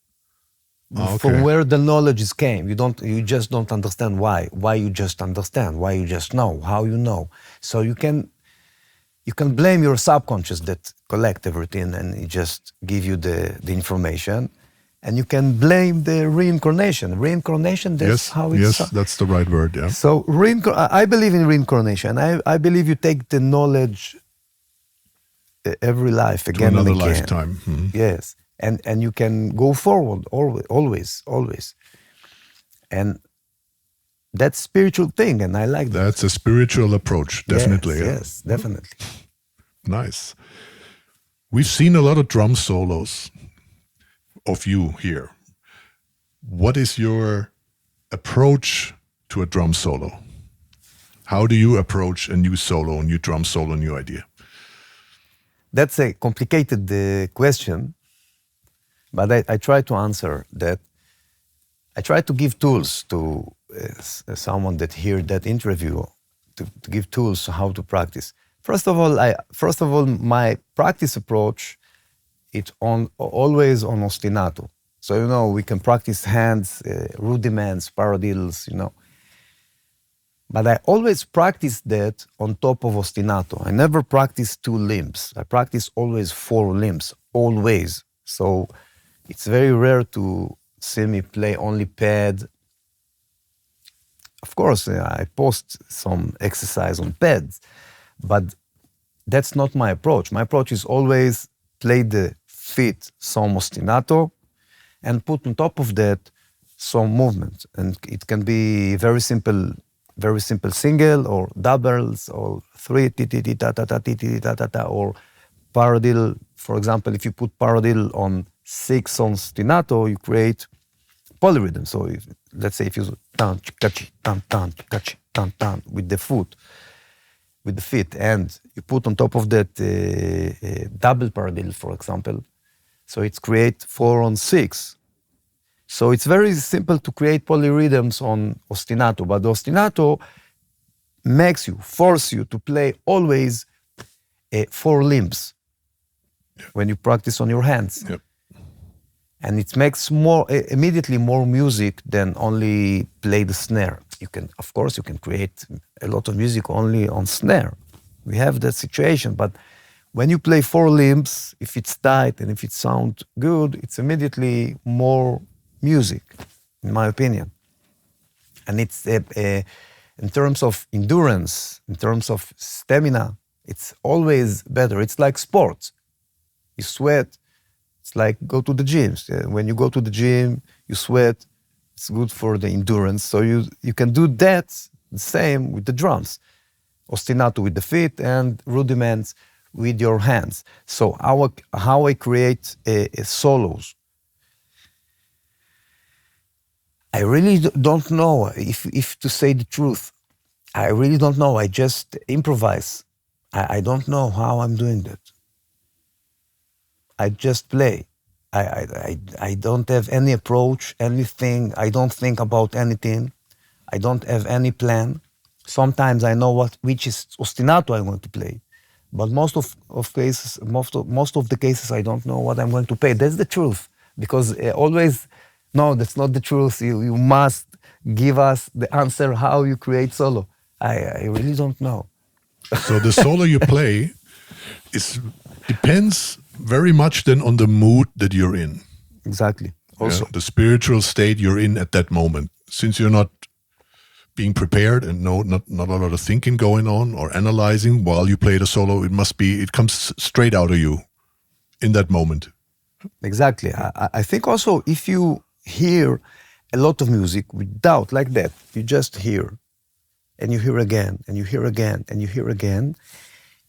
B: from where the knowledge came. You just don't understand why. Why you just understand, why you just know, how you know. So you can blame your subconscious that collect everything and it just give you the information. And you can blame the reincarnation. Reincarnation, that's how it's...
A: Yes, that's the right word, yeah.
B: So I believe in reincarnation. I believe you take the knowledge every life again
A: to another
B: and again.
A: Lifetime. Mm-hmm.
B: Yes, and you can go forward always. And that's spiritual thing, and I like that.
A: That's a spiritual approach, definitely.
B: Yes, definitely.
A: Nice. We've seen a lot of drum solos of you here. What is your approach to a drum solo? How do you approach a new solo, a new drum solo, a new idea?
B: That's a complicated question, but I try to answer that. I try to give tools to someone that hear that interview, to give tools how to practice. First of all, my practice approach, it's always on ostinato. So, we can practice hands, rudiments, paradiddles, But I always practice that on top of ostinato. I never practice 2 limbs. I practice always 4 limbs, always. So it's very rare to see me play only pad. Of course, I post some exercise on pads, but that's not my approach. My approach is always play the feet some ostinato and put on top of that some movement. And it can be very simple single or doubles or 3 ti-ti-ti-ta-ta-ta-ti-ti-ta-ta-ta, or paradiddle. For example, if you put paradiddle on 6 on ostinato, you create polyrhythm. So let's say if you tan kachi tan tan kachi tan tan with the foot, with the feet, and you put on top of that double paradiddle, for example, so it's create 4 on 6. So it's very simple to create polyrhythms on ostinato, but the ostinato force you to play always 4 limbs when you practice on your hands.
A: Yep.
B: And it makes immediately more music than only play the snare. Of course, you can create a lot of music only on snare. We have that situation, but when you play 4 limbs, if it's tight and if it sounds good, it's immediately more music, in my opinion. And it's in terms of endurance, in terms of stamina, it's always better. It's like sports. You sweat, it's like go to the gym. When you go to the gym, you sweat, it's good for the endurance. So you can do that the same with the drums. Ostinato with the feet and rudiments with your hands. So how I create solos, I really don't know if to say the truth. I really don't know. I just improvise. I don't know how I'm doing that. I just play. I don't have any approach, anything. I don't think about anything. I don't have any plan. Sometimes I know which is ostinato I'm going to play, but most of the cases I don't know what I'm going to play. That's the truth, because always, no, that's not the truth. You must give us the answer how you create solo. I really don't know.
A: So the solo you play depends very much then on the mood that you're in.
B: Exactly. Also,
A: the spiritual state you're in at that moment. Since you're not being prepared and not a lot of thinking going on or analyzing while you play the solo, it comes straight out of you in that moment.
B: Exactly. I think also if you hear a lot of music without like that, you just hear and you hear again and you hear again and you hear again.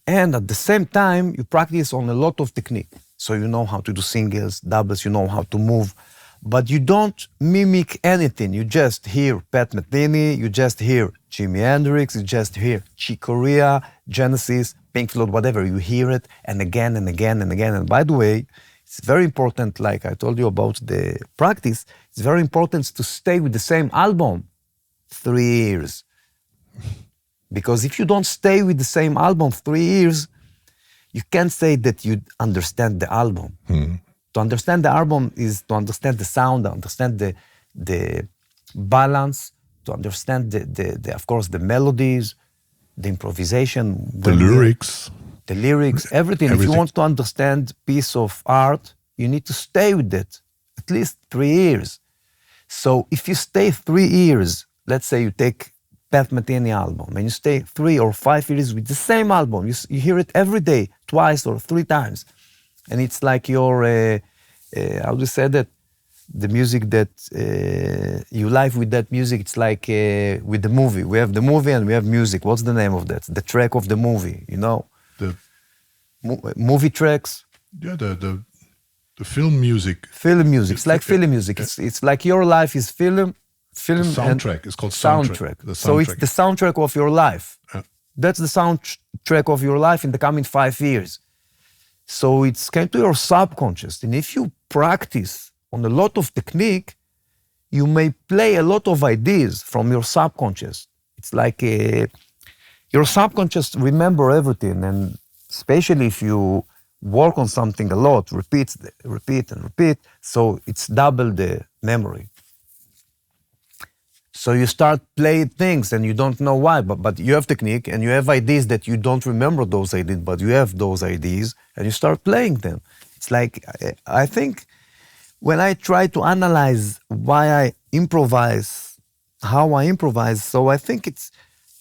B: And at the same time, you practice on a lot of technique. So you know how to do singles, doubles, you know how to move, but you don't mimic anything. You just hear Pat Metheny, you just hear Jimi Hendrix, you just hear Chick Corea, Genesis, Pink Floyd, whatever. You hear it and again and again and again. And by the way, it's very important, like I told you about the practice, it's very important to stay with the same album 3 years. Because if you don't stay with the same album 3 years, you can't say that you understand the album. To understand the album is to understand the sound, to understand the balance, to understand of course, the melodies, the improvisation,
A: the lyrics.
B: The lyrics, everything. If you want to understand piece of art, you need to stay with it at least 3 years. So if you stay 3 years, let's say you take Pat Metheny album, and you stay 3 or 5 years with the same album, you hear it every day, twice or 3 times, and it's like your, how do you say that? The music that you live with that music, it's like with the movie. We have the movie and we have music. What's the name of that? The track of the movie, you know? The movie tracks.
A: Yeah, the film music.
B: Film music. It's like film music. It's like your life is film. The
A: soundtrack. It's called soundtrack.
B: So it's the soundtrack of your life. That's the soundtrack of your life in the coming 5 years. So it's came to your subconscious. And if you practice on a lot of technique, you may play a lot of ideas from your subconscious. It's like your subconscious remember everything. And especially if you work on something a lot, repeat and repeat, so it's double the memory. So you start playing things and you don't know why, but you have technique and you have ideas that you don't remember those ideas, but you have those ideas and you start playing them. It's like, I think when I try to analyze why I improvise, how I improvise, so I think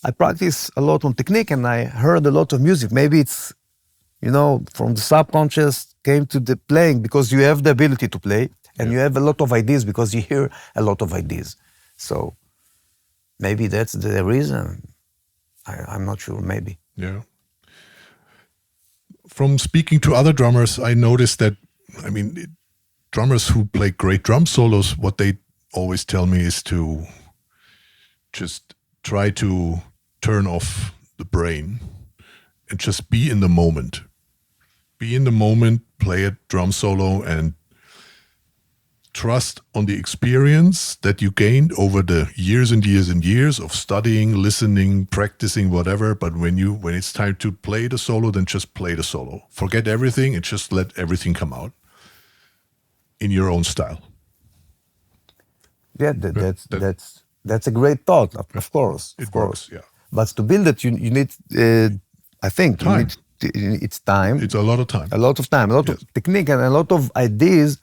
B: I practice a lot on technique and I heard a lot of music. Maybe it's, you know, from the subconscious came to the playing because you have the ability to play and you have a lot of ideas because you hear a lot of ideas. So maybe that's the reason. I'm not sure, maybe.
A: Yeah. From speaking to other drummers, I noticed that, I mean, drummers who play great drum solos, what they always tell me is to just try to turn off the brain and just be in the moment. Be in the moment, play a drum solo and trust on the experience that you gained over the years and years and years of studying, listening, practicing, whatever. But when it's time to play the solo, then just play the solo. Forget everything and just let everything come out in your own style.
B: Yeah, that's a great thought, of course.
A: It works, yeah.
B: But to build it, you need, I think,
A: time.
B: It's time.
A: It's a lot of time.
B: A lot of time, a lot of technique and a lot of ideas.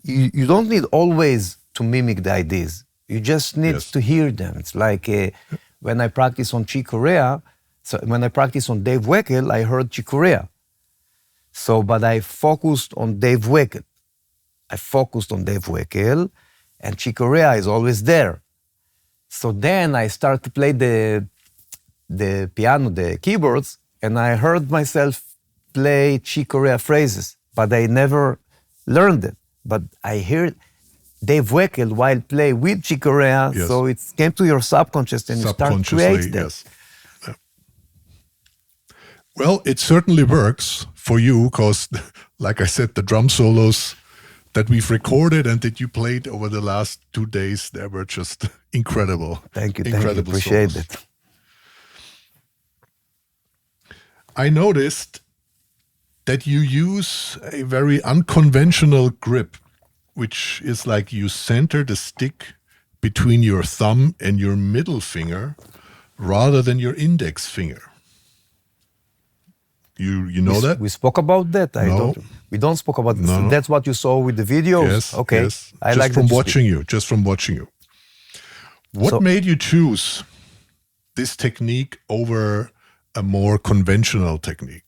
B: You don't need always to mimic the ideas. You just need to hear them. It's like when I practice on Chick Corea, so when I practice on Dave Weckl, I heard Chick Corea. So, but I focused on Dave Weckl. And Chick Corea is always there. So then I start to play the piano, the keyboards, and I heard myself play Chick Corea phrases, but I never learned it. But I hear Dave Weckl while play with Chick Corea,
A: Yes.
B: so it came to your subconscious and you start creating that.
A: Yes. Yeah. Well, it certainly works for you because, like I said, the drum solos that we've recorded and that you played over the last 2 days, they were just incredible.
B: Thank you,
A: Incredible
B: appreciate
A: solos.
B: it.
A: I noticed that you use a very unconventional grip, which is like you center the stick between your thumb and your middle finger rather than your index finger. You know that?
B: We spoke about that.
A: No.
B: We don't spoke about this.
A: No.
B: That's what you saw with the videos.
A: Yes.
B: Okay.
A: Yes.
B: I
A: just
B: like
A: from
B: that you
A: watching you. Just from watching you. What
B: So-
A: made you choose this technique over a more conventional technique?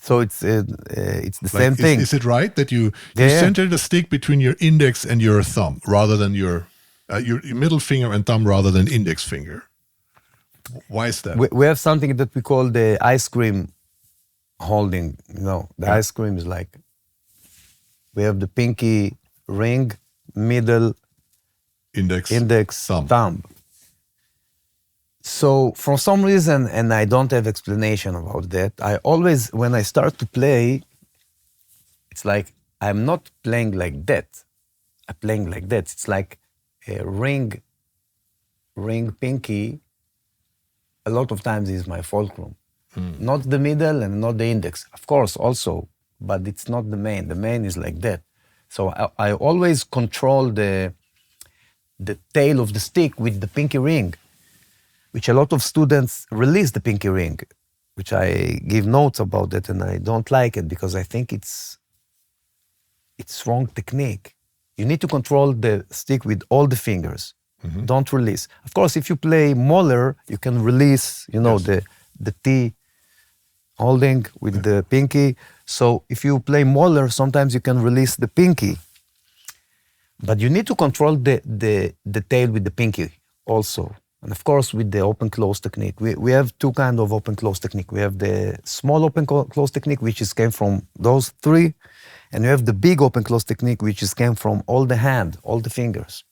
B: So it's the
A: Like,
B: same thing.
A: Is it right that you
B: Yeah.
A: center the stick between your index and your thumb rather than your middle finger and thumb rather than index finger? Why is that?
B: We have something that we call the ice cream holding. The
A: Yeah.
B: ice cream is like we have the pinky ring, middle,
A: Index,
B: index,
A: thumb.
B: thumb. So for some reason, and I don't have explanation about that, I always, when I start to play, it's like I'm not playing like that. I'm playing like that. It's like a ring, pinky, a lot of times is my fulcrum. Not the middle and not the index. Of course, also, but it's not the main. The main is like that. So I always control the tail of the stick with the pinky ring, which a lot of students release the pinky ring, which I give notes about that, and I don't like it because I think it's wrong technique. You need to control the stick with all the fingers. Don't release. Of course, if you play Moller, you can release,
A: Yes.
B: the T holding with the pinky. So if you play Moller, sometimes you can release the pinky. But you need to control the tail with the pinky also. And of course, with the open-close technique. We have two kinds of open-close technique. We have the small open-close technique, which came from those three. And you have the big open-close technique, which came from all the hand, all the fingers.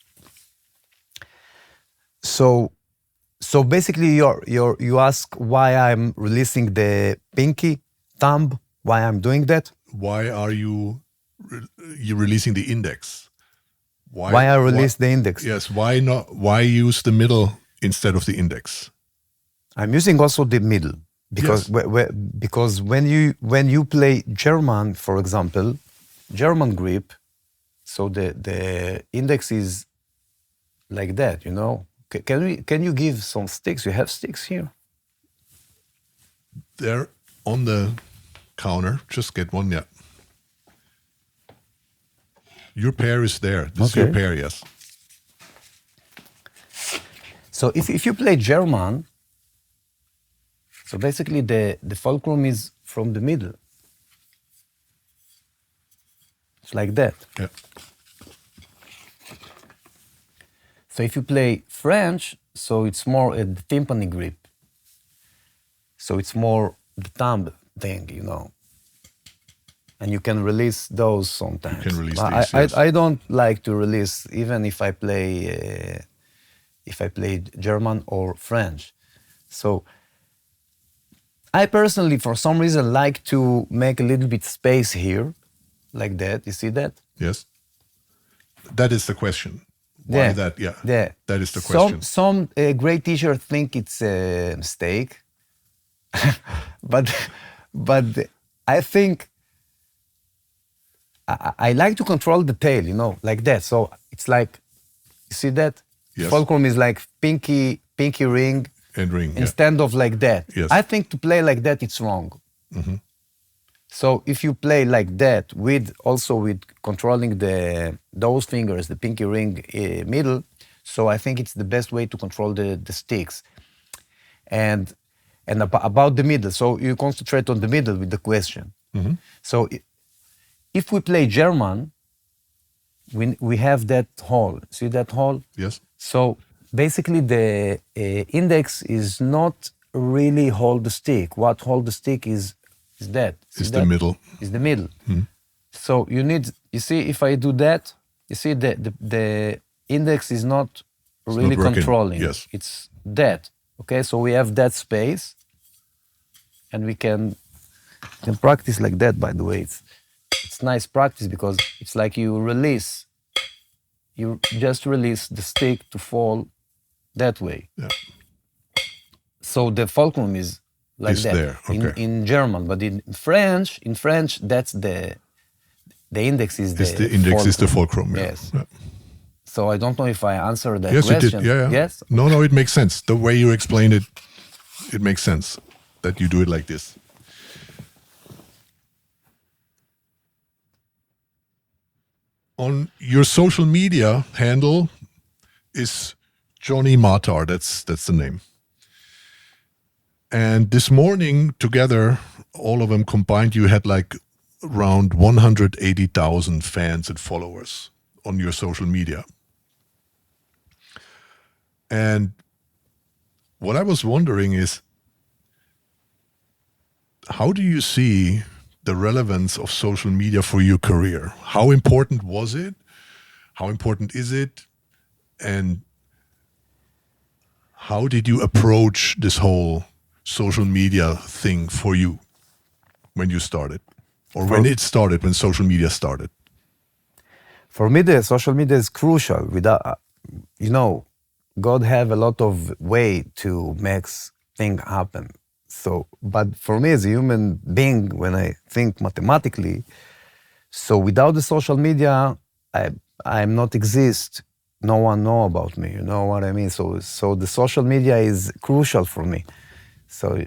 B: So basically, you ask why I'm releasing the pinky, thumb, why I'm doing that?
A: Why are you releasing the index?
B: Why I release the index?
A: Yes. Why not? Why use the middle instead of the index?
B: I'm using also the middle because
A: Yes.
B: because when you play German, for example, German grip, so the index is like that, Can you give some sticks? You have sticks here.
A: They're on the counter. Just get one. Yeah. Your pair is there. This is your
B: Okay.
A: pair. Yes.
B: So if you play German, so basically the fulcrum is from the middle. It's like that.
A: Yeah.
B: So if you play French, so it's more a timpani grip. So it's more the thumb thing, And you can release those sometimes.
A: You can release
B: But
A: these, yes.
B: I don't like to release even if I play German or French. So I personally, for some reason, like to make a little bit space here, like that. You see that?
A: Yes. That is the question. Why
B: Yeah.
A: that? Yeah.
B: Yeah.
A: That is the question.
B: Some great teachers think it's a mistake, but I think I like to control the tail, like that. So it's like, you see that?
A: Yes.
B: Fulcrum is like pinky ring
A: And ring. Yeah.
B: instead of like that.
A: Yes.
B: I think to play like that, it's wrong. So if you play like that with controlling those fingers, the pinky ring middle, so I think it's the best way to control the sticks. And about the middle, so you concentrate on the middle with the question. So if we play German, we have that hole. See that hole?
A: Yes.
B: So basically the index is not really hold the stick. What hold the stick is that. See
A: Is
B: that?
A: the middle.
B: Is the middle. So you see, if I do that, You see, the index is not really
A: not working.
B: controlling.
A: Yes.
B: It's dead. Okay, so we have that space, and we can practice like that. By the way, it's nice practice because it's like you just release the stick to fall that way.
A: Yeah.
B: So the fulcrum is like
A: Is
B: that
A: there, okay.
B: in German, but in French, that's the index is
A: The index is the fulcrum. Yeah.
B: Yes.
A: Yeah.
B: So I don't know if I answered that
A: Yes,
B: question.
A: you did. Yeah.
B: Yes.
A: No, it makes sense. The way you explained it, it makes sense that you do it like this. On your social media handle is Yoni Madar. That's the name. And this morning, together, all of them combined, you had like around 180,000 fans and followers on your social media. And what I was wondering is, how do you see the relevance of social media for your career? How important was it? How important is it? And how did you approach this whole social media thing for you when you started? Or when social media started?
B: For me, the social media is crucial. Without, God have a lot of way to make things happen. So, but for me as a human being, when I think mathematically, so without the social media, I'm not exist. No one know about me. You know what I mean? So the social media is crucial for me. So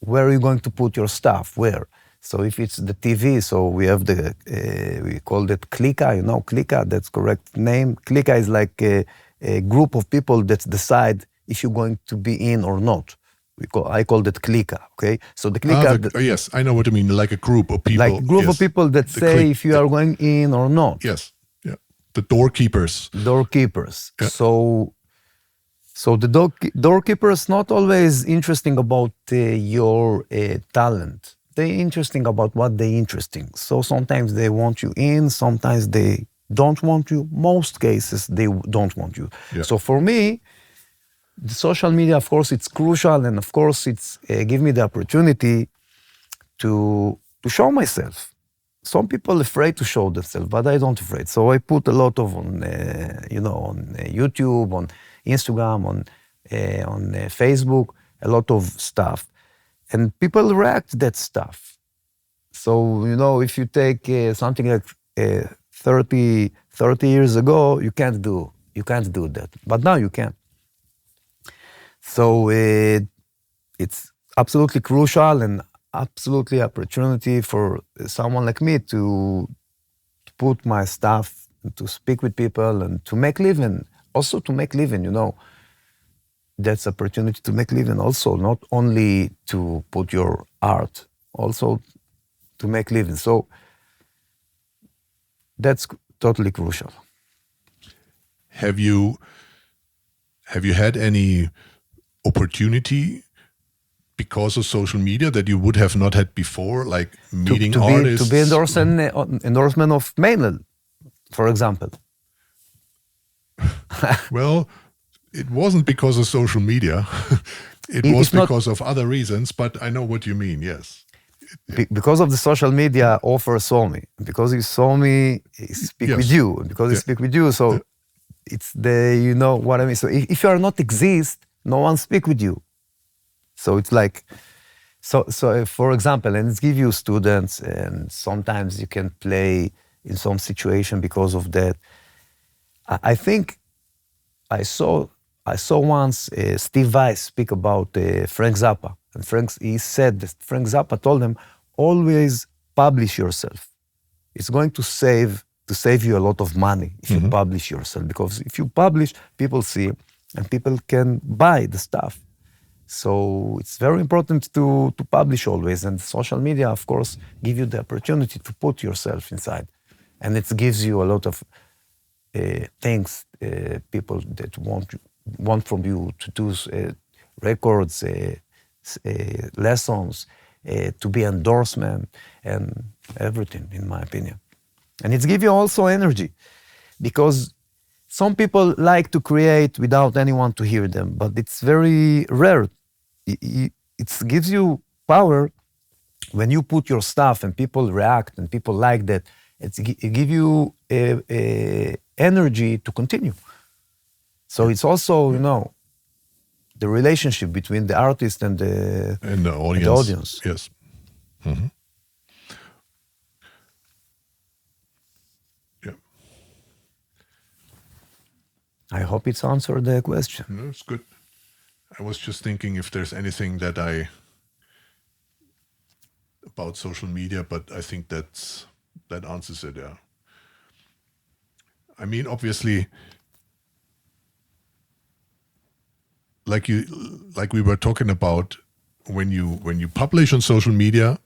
B: where are you going to put your stuff? Where? So if it's the TV, so we have we call it Clica, Clica, that's correct name. Clica is like a group of people that decide if you're going to be in or not. I call it Clica, okay? So the Clica...
A: yes, I know what you mean, like a group of people.
B: Like a group of people that say if you are going in or not.
A: Yes, yeah. The doorkeepers.
B: Doorkeepers.
A: Yeah.
B: So the doorkeepers not always interesting about your talent. They're interesting about what they're interesting. So sometimes they want you in, sometimes they don't want you. Most cases, they don't want you.
A: Yeah.
B: So for me, the social media, of course, it's crucial. And of course, it's give me the opportunity to show myself. Some people afraid to show themselves, but I don't afraid. So I put a lot of on YouTube, on Instagram, on Facebook, a lot of stuff. And people react that stuff. So, if you take something like 30 years ago, you can't do that. But now you can. So it's absolutely crucial and absolutely opportunity for someone like me to put my stuff, to speak with people and to make living. Also to make living, That's opportunity to make living also, not only to put your art, also to make living. So that's totally crucial.
A: Have you had any opportunity because of social media that you would have not had before, like meeting artists?
B: To be endorsement of Meinl, for example.
A: Well, it wasn't because of social media. It was because of other reasons, but I know what you mean, yes.
B: Because of the social media offer saw me. Because he saw me, he speak with you. Because he speak with you, so it's you know what I mean. So if you are not exist, no one speak with you. So it's like, so for example, and it's give you students, and sometimes you can play in some situation because of that. I think I saw once Steve Vai speak about Frank Zappa, and he said that Frank Zappa told him, always publish yourself. It's going to save you a lot of money if you publish yourself, because if you publish, people see and people can buy the stuff. So it's very important to publish always, and social media, of course, give you the opportunity to put yourself inside, and it gives you a lot of things, people that want from you to do records, lessons, to be endorsement, and everything, in my opinion. And it gives you also energy. because some people like to create without anyone to hear them, but it's very rare. It gives you power when you put your stuff and people react and people like that. It gives you energy to continue. So it's also, the relationship between the artist and the audience.
A: Yes. Mm-hmm. Yeah.
B: I hope it's answered the question.
A: No, it's good. I was just thinking if there's anything about social media, but I think that answers it. Yeah. I mean, obviously, like we were talking about, when you publish on social media,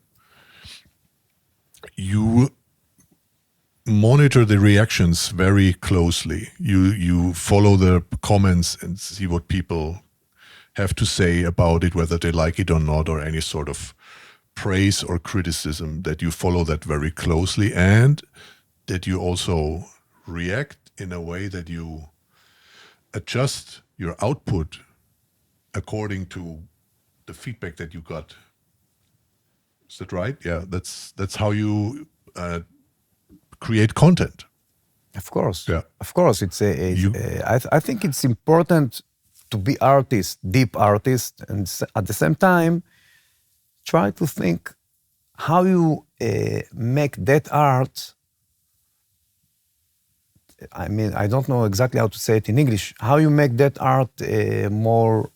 A: you monitor the reactions very closely. You follow the comments and see what people have to say about it, whether they like it or not, or any sort of praise or criticism, that you follow that very closely, and that you also react in a way that you adjust your output according to the feedback that you got. Is that right? Yeah, that's how you create content.
B: Of course.
A: Yeah.
B: Of course. I think it's important to be deep artist, and at the same time, try to think how you make that art. I mean, I don't know exactly how to say it in English. How you make that art more,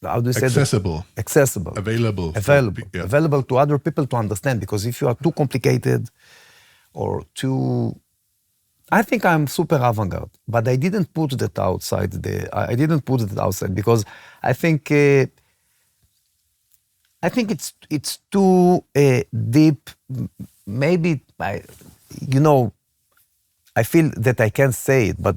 B: how do you say
A: accessible?
B: Accessible.
A: Available.
B: Yeah. Available to other people to understand. Because if you are too complicated or too... I think I'm super avant-garde, but I didn't put that outside. I didn't put it outside because I think it's too deep. Maybe I feel that I can't say it, but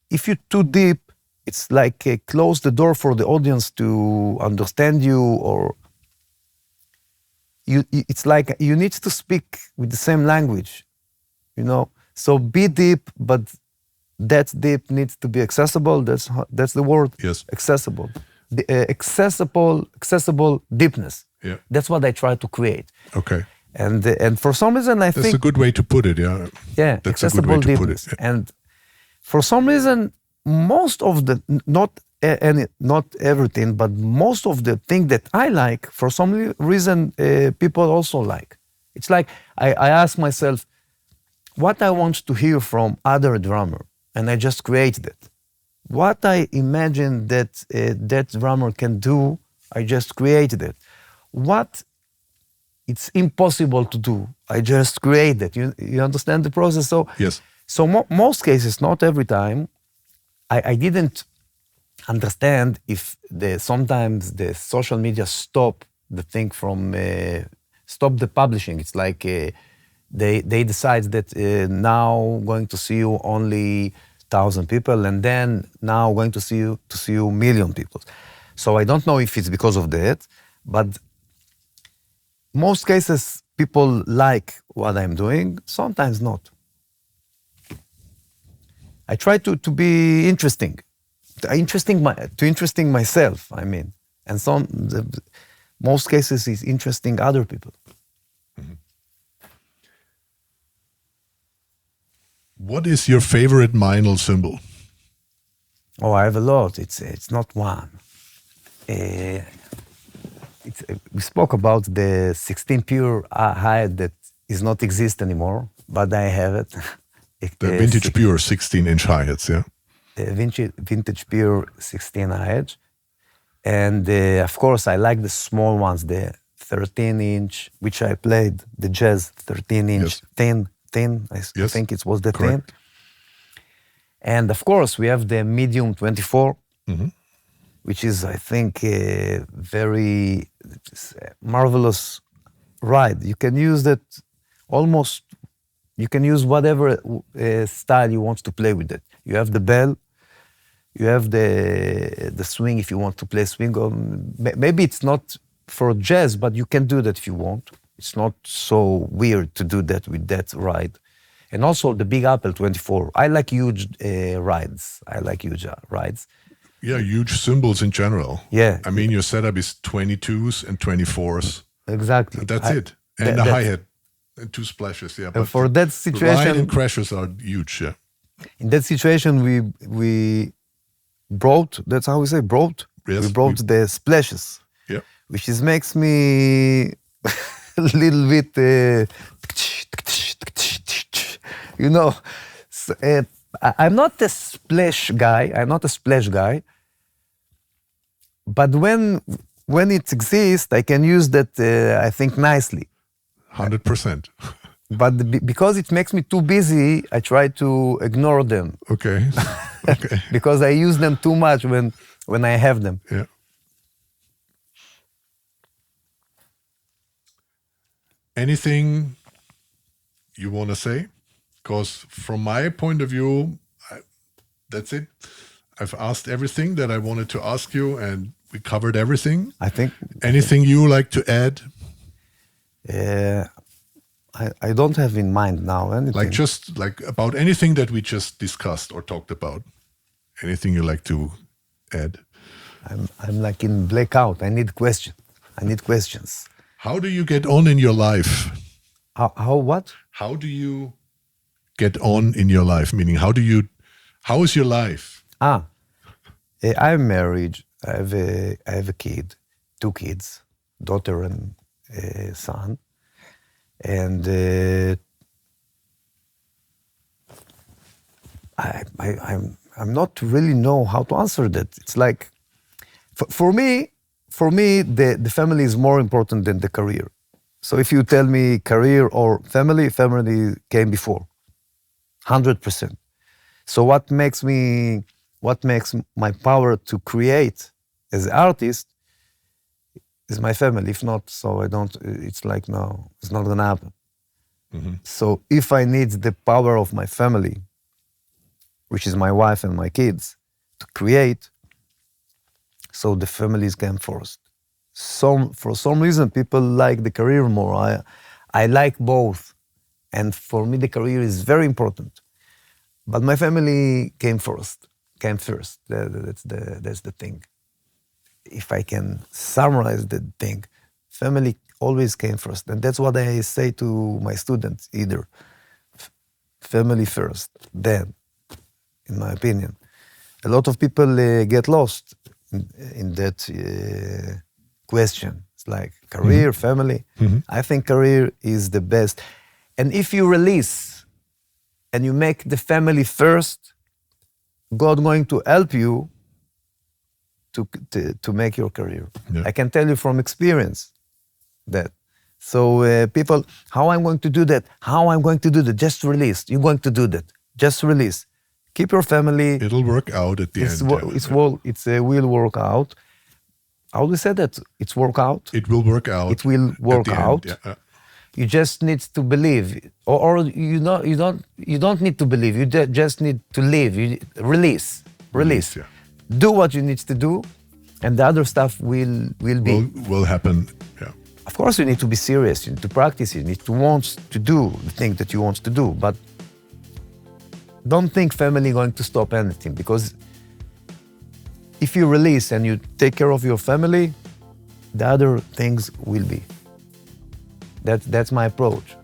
B: if you're too deep, it's like close the door for the audience to understand you, or it's like you need to speak with the same language, So be deep, but that deep needs to be accessible. That's the word.
A: Yes.
B: Accessible. Accessible deepness.
A: Yeah.
B: That's what I try to create.
A: Okay.
B: And for some reason I think
A: that's a good way to put it. Yeah.
B: Yeah.
A: That's a good way to put it.
B: Yeah. And for some reason, most of the not everything, but most of the thing that I like, for some reason, people also like. It's like I ask myself what I want to hear from other drummer, and I just create that. What I imagine that that drummer can do, I just create that. What it's impossible to do, I just create that. You understand the process? So
A: yes.
B: So most cases, not every time, I didn't understand if sometimes the social media stop the thing from stop the publishing. It's like they decide that now going to see you only 1,000 people, and then now going to see you 1,000,000 people. So I don't know if it's because of that, but most cases people like what I'm doing. Sometimes not. I try to be interesting myself. I mean, and most cases is interesting other people.
A: Mm-hmm. What is your favorite Meinl cymbal?
B: Oh, I have a lot. It's not one. We spoke about the 16 pure hi-hat that is not exist anymore, but I have it.
A: The vintage pure 16-inch hi-hats, yeah?
B: Vintage pure 16 hi-hats. And of course, I like the small ones, the 13-inch, which I played, the jazz 13-inch,
A: yes.
B: thin. I think it was the
A: correct.
B: thin. And of course, we have the medium 24,
A: mm-hmm.
B: which is, I think, a very marvelous ride. You can use that almost, you can use whatever style you want to play with it. You have the bell, you have the swing if you want to play swing. Maybe it's not for jazz, but you can do that if you want. It's not so weird to do that with that ride. And also the Big Apple 24. I like huge rides.
A: Yeah, huge cymbals in general.
B: Yeah.
A: I mean, your setup is 22s and 24s.
B: Exactly.
A: And that's it. And a hi-hat and 2 splashes, yeah. But
B: for that situation...
A: ride and crashes are huge, yeah.
B: In that situation, we brought, that's how we say, brought?
A: Yes,
B: we brought the splashes.
A: Yeah.
B: Which makes me a little bit, you know, I'm not a splash guy, but when it exists, I can use that, I think, nicely.
A: 100%.
B: But because it makes me too busy, I try to ignore them.
A: Okay. Okay.
B: Because I use them too much when I have them.
A: Yeah. Anything you want to say? Because from my point of view, that's it. I've asked everything that I wanted to ask you, and we covered everything.
B: I think.
A: Anything you like to add?
B: I don't have in mind now anything.
A: Like just like about anything that we just discussed or talked about. Anything you like to add?
B: I'm like in blackout. I need questions.
A: How do you get on in your life?
B: How what?
A: How do you get on in your life? Meaning, how is your life?
B: I'm married. I have a kid, 2 kids, daughter and son, and I'm not really know how to answer that. It's like for me, the family is more important than the career. So if you tell me career or family came before, 100%. So what makes my power to create as an artist is my family. If not, so I don't, it's like, no, it's not gonna happen. Mm-hmm. So if I need the power of my family, which is my wife and my kids, to create, so the families came first. For some reason, people like the career more. I like both. And for me, the career is very important. But my family came first. That's the thing. If I can summarize the thing, family always came first. And that's what I say to my students, either family first, then, in my opinion. A lot of people get lost in that question. It's like career, mm-hmm. family. Mm-hmm. I think career is the best. And if you release and you make the family first, God going to help you to make your career. Yeah. I can tell you from experience that. So people, how I'm going to do that? Just release. You're going to do that. Just release. Keep your family.
A: It'll work out at the end.
B: It will work out. I always said that it's work out.
A: It will work out.
B: It will work out.
A: Yeah.
B: You just need to believe, or you don't need to believe. You just need to live. You release. Yeah. Do what you need to do, and the other stuff will
A: happen. Yeah.
B: Of course, you need to be serious. You need to practice. You need to want to do the thing that you want to do, but don't think family going to stop anything, because if you release and you take care of your family, the other things will be. That's my approach.